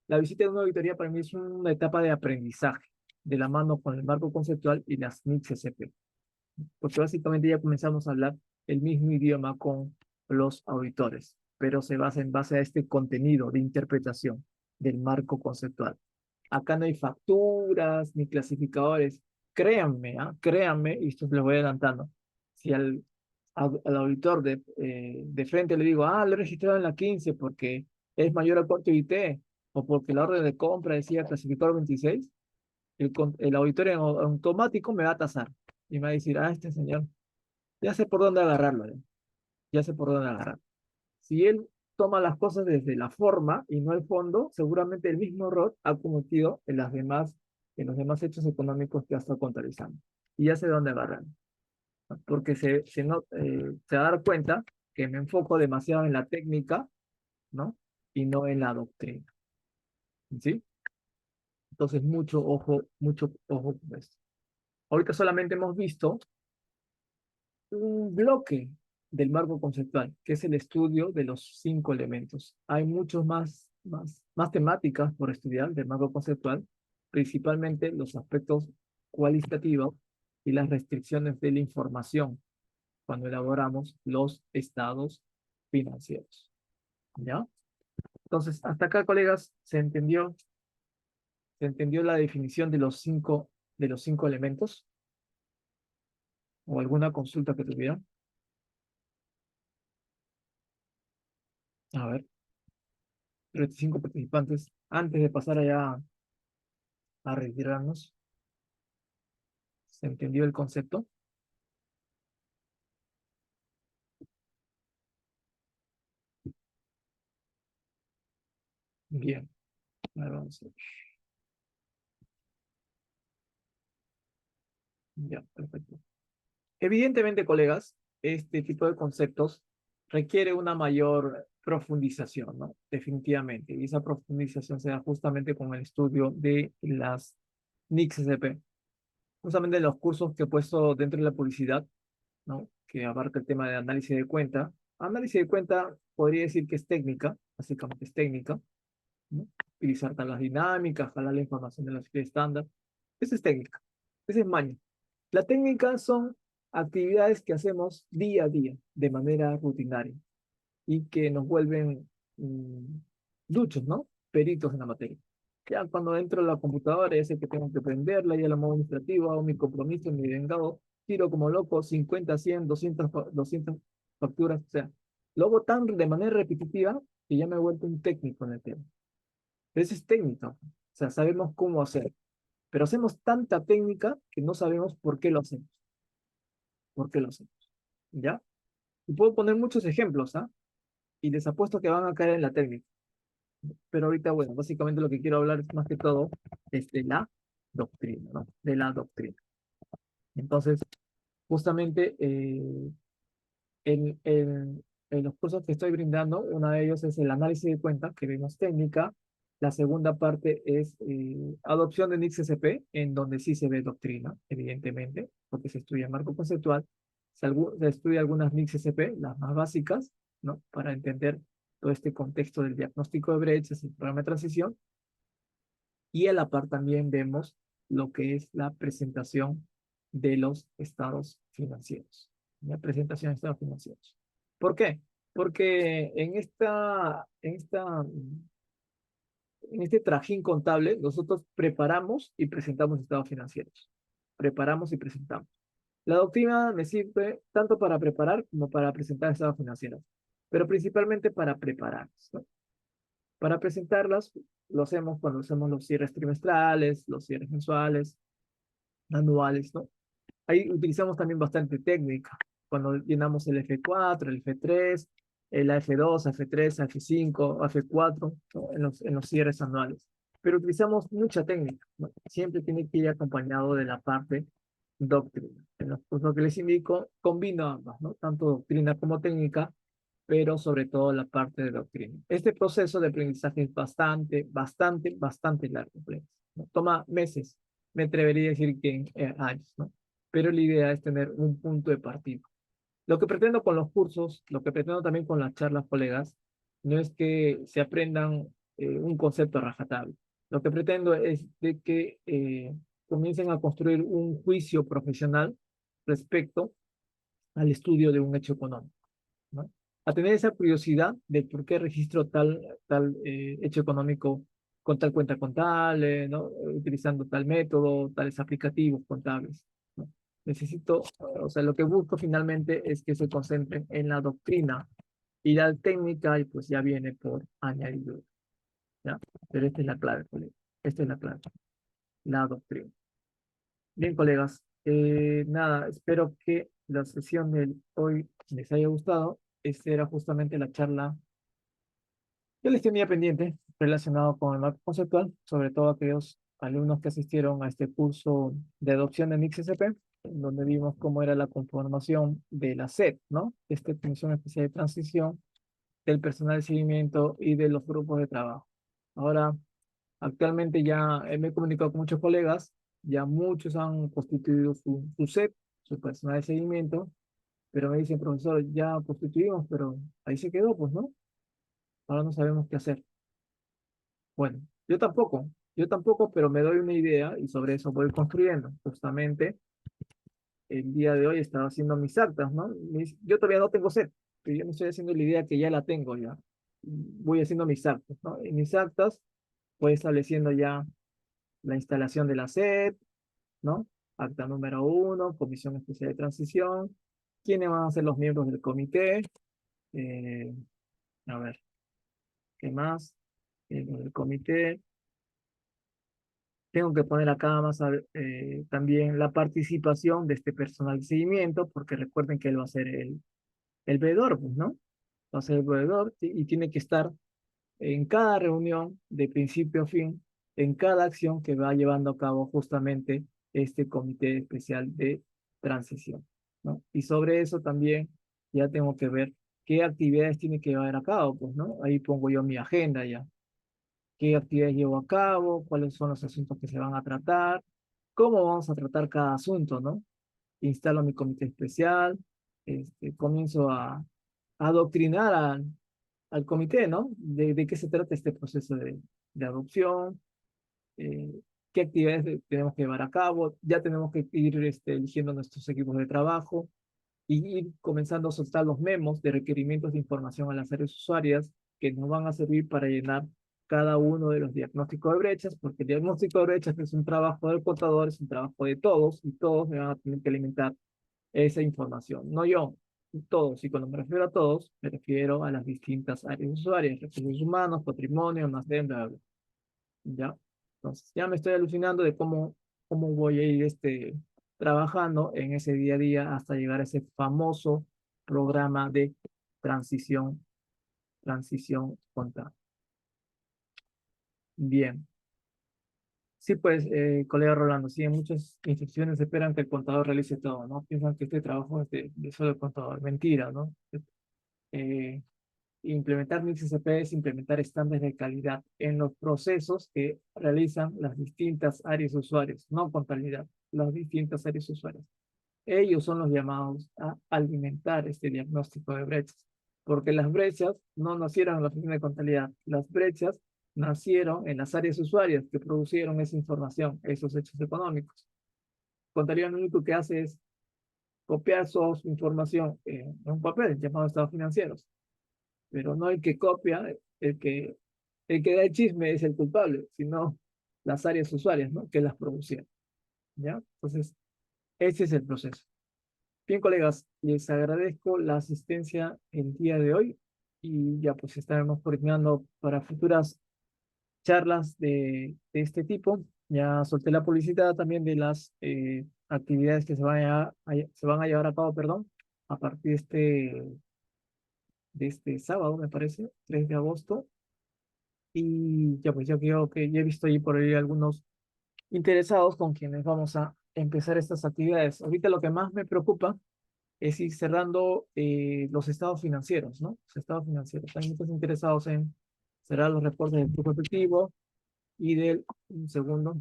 La visita de una auditoría para mí es una etapa de aprendizaje de la mano con el marco conceptual y las NICS CP, porque básicamente ya comenzamos a hablar el mismo idioma con los auditores, pero se basa en base a este contenido de interpretación del marco conceptual. Acá no hay facturas ni clasificadores. Créanme, ¿ah? Créanme, y esto les voy adelantando. Si al auditor de frente le digo, lo he registrado en la 15 porque es mayor al cuarto IT o porque la orden de compra decía clasificador 26, el auditor en automático me va a tasar y me va a decir, este señor, ya sé por dónde agarrarlo, ¿eh? ya sé por dónde agarrar. Si él toma las cosas desde la forma y no el fondo, seguramente el mismo error ha cometido en los demás hechos económicos que ha estado contabilizando. Y ya sé dónde agarrar, ¿no? Porque se va a dar cuenta que me enfoco demasiado en la técnica, ¿no? Y no en la doctrina, ¿sí? Entonces, mucho ojo con esto. Ahorita solamente hemos visto un bloque del marco conceptual, que es el estudio de los 5 elementos. Hay muchos más temáticas por estudiar del marco conceptual, principalmente los aspectos cualitativos y las restricciones de la información cuando elaboramos los estados financieros. ¿Ya? Entonces, hasta acá, colegas, se entendió la definición de los cinco elementos o alguna consulta que tuvieran. A ver, 35 participantes. Antes de pasar allá a retirarnos, ¿se entendió el concepto? Bien, ahora vamos a ver. Ya, perfecto. Evidentemente, colegas, este tipo de conceptos requiere una mayor profundización, ¿no? Definitivamente. Y esa profundización se da justamente con el estudio de las NICS-SP. Justamente los cursos que he puesto dentro de la publicidad, ¿no? Que abarca el tema de análisis de cuenta. Análisis de cuenta podría decir que es técnica, básicamente es técnica, ¿no? Utilizar tablas dinámicas, jalar la información de la serie estándar. Esa es técnica, esa es maña. La técnica son actividades que hacemos día a día, de manera rutinaria, y que nos vuelven duchos, ¿no? Peritos en la materia. Ya cuando entro a la computadora, ya sé que tengo que prenderla, ya la modo administrativo, hago mi compromiso, mi vengado, tiro como loco 50, 100, 200 facturas, o sea, lo hago tan de manera repetitiva que ya me he vuelto un técnico en el tema. Eso es técnica, o sea, sabemos cómo hacer, pero hacemos tanta técnica que no sabemos por qué lo hacemos, ¿ya? Y puedo poner muchos ejemplos, ¿ah? Y les apuesto que van a caer en la técnica. Pero ahorita, bueno, básicamente lo que quiero hablar es más que todo es de la doctrina, ¿no? De la doctrina. Entonces, justamente en los cursos que estoy brindando, uno de ellos es el análisis de cuenta, que vemos técnica. La segunda parte es adopción de NICS-SP, en donde sí se ve doctrina, evidentemente, porque se estudia marco conceptual. Se estudia algunas NICS-SP, las más básicas, ¿no? Para entender todo este contexto del diagnóstico de brechas y programa de transición. Y a la par también vemos lo que es la presentación de los estados financieros. La presentación de estados financieros. ¿Por qué? Porque en este trajín contable nosotros preparamos y presentamos estados financieros. Preparamos y presentamos. La doctrina me sirve tanto para preparar como para presentar estados financieros, pero principalmente para prepararnos, ¿no? Para presentarlas, lo hacemos cuando hacemos los cierres trimestrales, los cierres mensuales, anuales, ¿no? Ahí utilizamos también bastante técnica. Cuando llenamos el F4, el F3, el AF2, AF3, AF5, AF4, ¿no? En los cierres anuales. Pero utilizamos mucha técnica, ¿no? Siempre tiene que ir acompañado de la parte doctrina. En los cursos que les indico, combino ambas, ¿no? Tanto doctrina como técnica, pero sobre todo la parte de doctrina. Este proceso de aprendizaje es bastante largo, ¿no? Toma meses, me atrevería a decir que años, ¿no? Pero la idea es tener un punto de partida. Lo que pretendo con los cursos, lo que pretendo también con las charlas, colegas, no es que se aprendan un concepto a rajatabla. Lo que pretendo es de que comiencen a construir un juicio profesional respecto al estudio de un hecho económico, ¿no? A tener esa curiosidad de por qué registro tal hecho económico con tal cuenta contable, ¿no? Utilizando tal método, tales aplicativos contables, ¿no? Necesito, o sea, lo que busco finalmente es que se concentren en la doctrina y la técnica, y pues ya viene por añadidura, ¿ya? Pero esta es la clave, colega. Esta es la clave, la doctrina. Bien, colegas, nada, espero que la sesión de hoy les haya gustado. esta era justamente la charla que les tenía pendiente relacionado con el marco conceptual, sobre todo aquellos alumnos que asistieron a este curso de adopción de NICS-SP, en donde vimos cómo era la conformación de la SET, ¿no? Esta Comisión Especial de Transición, del personal de seguimiento y de los grupos de trabajo. Ahora, actualmente ya me he comunicado con muchos colegas, ya muchos han constituido su SET, su personal de seguimiento, pero me dicen, profesor, ya constituimos, pero ahí se quedó, pues, ¿no? Ahora no sabemos qué hacer. Bueno, yo tampoco, pero me doy una idea y sobre eso voy construyendo. Justamente el día de hoy estaba haciendo mis actas, ¿no? Yo todavía no tengo set, pero yo me estoy haciendo la idea que ya la tengo ya. Voy haciendo mis actas, ¿no? En mis actas voy estableciendo ya la instalación de la SET, ¿no? Acta número 1, Comisión Especial de Transición, quiénes van a ser los miembros del comité, eh, a ver, ¿qué más? El comité. Tengo que poner acá más también la participación de este personal de seguimiento, porque recuerden que él va a ser el veedor, pues, ¿no? Va a ser el veedor y tiene que estar en cada reunión de principio a fin, en cada acción que va llevando a cabo justamente este comité especial de transición, ¿no? Y sobre eso también ya tengo que ver qué actividades tiene que llevar a cabo, pues, ¿no? Ahí pongo yo mi agenda ya, qué actividades llevo a cabo, cuáles son los asuntos que se van a tratar, cómo vamos a tratar cada asunto, ¿no? Instalo mi comité especial, comienzo a adoctrinar al comité, ¿no? De qué se trata este proceso de adopción, eh, qué actividades tenemos que llevar a cabo, ya tenemos que ir eligiendo nuestros equipos de trabajo y ir comenzando a soltar los memos de requerimientos de información a las áreas usuarias que nos van a servir para llenar cada uno de los diagnósticos de brechas, porque el diagnóstico de brechas es un trabajo del contador, es un trabajo de todos y todos me van a tener que alimentar esa información, no yo, todos, y cuando me refiero a todos, me refiero a las distintas áreas usuarias, recursos humanos, patrimonio, más de bla, bla, ¿ya? Entonces, ya me estoy alucinando de cómo voy a ir trabajando en ese día a día hasta llegar a ese famoso programa de transición, transición contable. Bien. Sí, pues, colega Rolando, sí, en muchas instituciones esperan que el contador realice todo, ¿no? Piensan que este trabajo es de solo el contador. Mentira, ¿no? Eh, Implementar NICS-SP es implementar estándares de calidad en los procesos que realizan las distintas áreas usuarias, no contabilidad, las distintas áreas usuarias. Ellos son los llamados a alimentar este diagnóstico de brechas, porque las brechas no nacieron en la oficina de contabilidad, las brechas nacieron en las áreas usuarias que producieron esa información, esos hechos económicos. Contabilidad lo único que hace es copiar su información en un papel llamado estados financieros, pero no el que copia, el que da el chisme es el culpable, sino las áreas usuarias, ¿no? Que las producían, ¿ya? Entonces, ese es el proceso. Bien, colegas, les agradezco la asistencia el día de hoy y ya pues estaremos coordinando para futuras charlas de este tipo. Ya solté la publicidad también de las actividades que se van a llevar a cabo, perdón, a partir de este sábado, me parece, 3 de agosto. Y ya pues yo creo que ya he visto ahí por ahí algunos interesados con quienes vamos a empezar estas actividades. Ahorita lo que más me preocupa es ir cerrando los estados financieros, ¿no? Los estados financieros. Hay muchos interesados en cerrar los reportes del flujo efectivo y un segundo,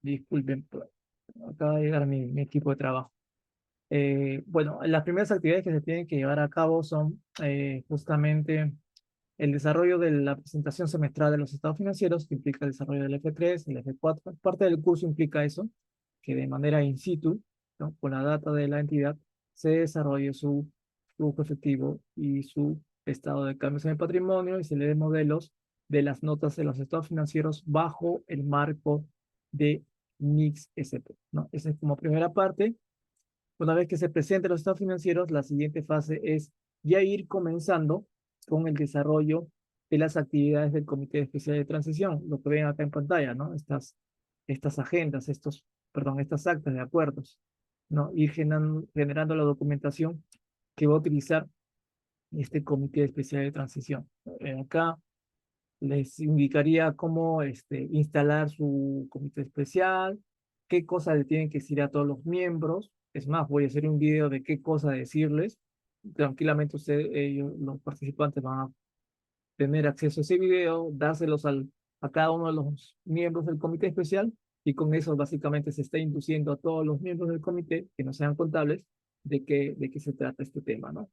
disculpen, acaba de llegar mi equipo de trabajo. Bueno, las primeras actividades que se tienen que llevar a cabo son justamente el desarrollo de la presentación semestral de los estados financieros, que implica el desarrollo del F3, el F4. Parte del curso implica eso, que de manera in situ, ¿no? Con la data de la entidad, se desarrolle su flujo efectivo y su estado de cambios en el patrimonio y se le den modelos de las notas de los estados financieros bajo el marco de NICS-SP, ¿no? Esa es como primera parte. Una vez que se presenten los estados financieros, la siguiente fase es ya ir comenzando con el desarrollo de las actividades del Comité Especial de Transición, lo que ven acá en pantalla, ¿no? Estas agendas, perdón, estas actas de acuerdos, ¿no? Ir generando la documentación que va a utilizar este Comité Especial de Transición. Acá les indicaría cómo instalar su comité especial, qué cosas le tienen que decir a todos los miembros. Es más, voy a hacer un video de qué cosa decirles. Tranquilamente los participantes van a tener acceso a ese video, dárselos a cada uno de los miembros del comité especial y con eso básicamente se está induciendo a todos los miembros del comité que no sean contables de qué se trata este tema, ¿no?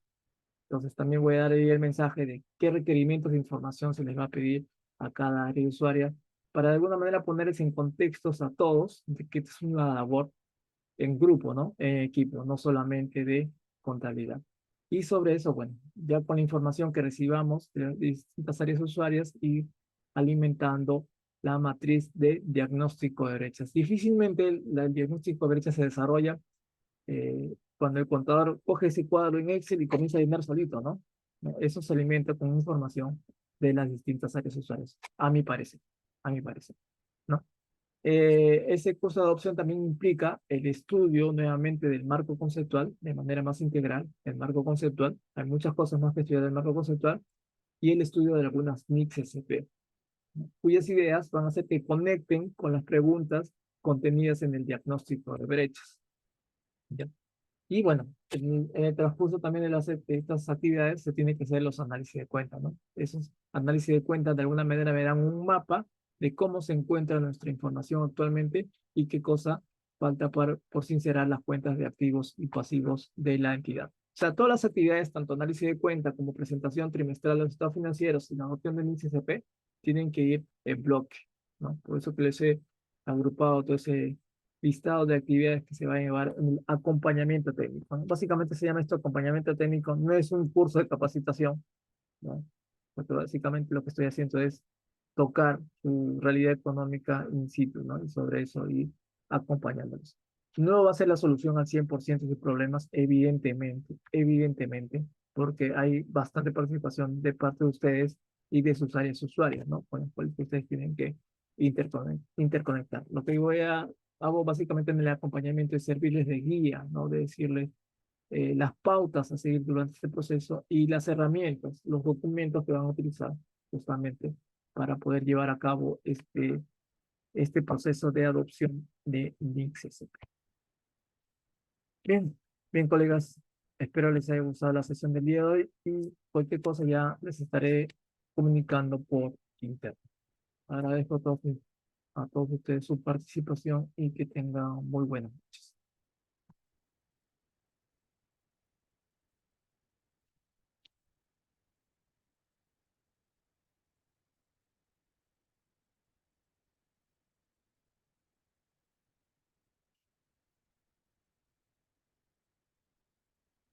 Entonces también voy a dar ahí el mensaje de qué requerimientos de información se les va a pedir a cada área usuaria para de alguna manera ponerles en contextos a todos de que esto es una labor en grupo, ¿no? En equipo, no solamente de contabilidad. Y sobre eso, bueno, ya con la información que recibamos de distintas áreas usuarias y alimentando la matriz de diagnóstico de brechas. Difícilmente el diagnóstico de brechas se desarrolla cuando el contador coge ese cuadro en Excel y comienza a llenar solito, ¿no? ¿No? Eso se alimenta con información de las distintas áreas usuarias, a mi parecer, ¿no? Ese curso de adopción también implica el estudio nuevamente del marco conceptual de manera más integral, el marco conceptual, hay muchas cosas más que estudiar del marco conceptual, y el estudio de algunas NICS SP, cuyas ideas van a hacer que conecten con las preguntas contenidas en el diagnóstico de brechas. ¿Ya? Y bueno, en el transcurso también de estas actividades se tienen que hacer los análisis de cuenta, ¿no? Esos análisis de cuenta de alguna manera me dan un mapa de cómo se encuentra nuestra información actualmente y qué cosa falta por sincerar las cuentas de activos y pasivos de la entidad. O sea, todas las actividades, tanto análisis de cuenta como presentación trimestral de los estados financieros y la adopción del ICCP, tienen que ir en bloque, ¿no? Por eso que les he agrupado todo ese listado de actividades que se va a llevar en el acompañamiento técnico, ¿no? Básicamente se llama esto acompañamiento técnico, no es un curso de capacitación, ¿no? Porque básicamente lo que estoy haciendo es tocar su realidad económica in situ, ¿no? Y sobre eso ir acompañándolos. No va a ser la solución al 100% de sus problemas, evidentemente, porque hay bastante participación de parte de ustedes y de sus áreas usuarias, ¿no? Con las cuales ustedes tienen que interconectar. Lo que hago básicamente en el acompañamiento es servirles de guía, ¿no? De decirles las pautas a seguir durante este proceso y las herramientas, los documentos que van a utilizar justamente para poder llevar a cabo este proceso de adopción de NICS. Bien, bien, colegas, espero les haya gustado la sesión del día de hoy y cualquier cosa ya les estaré comunicando por interno. Agradezco a todos ustedes su participación y que tengan muy buenas noches.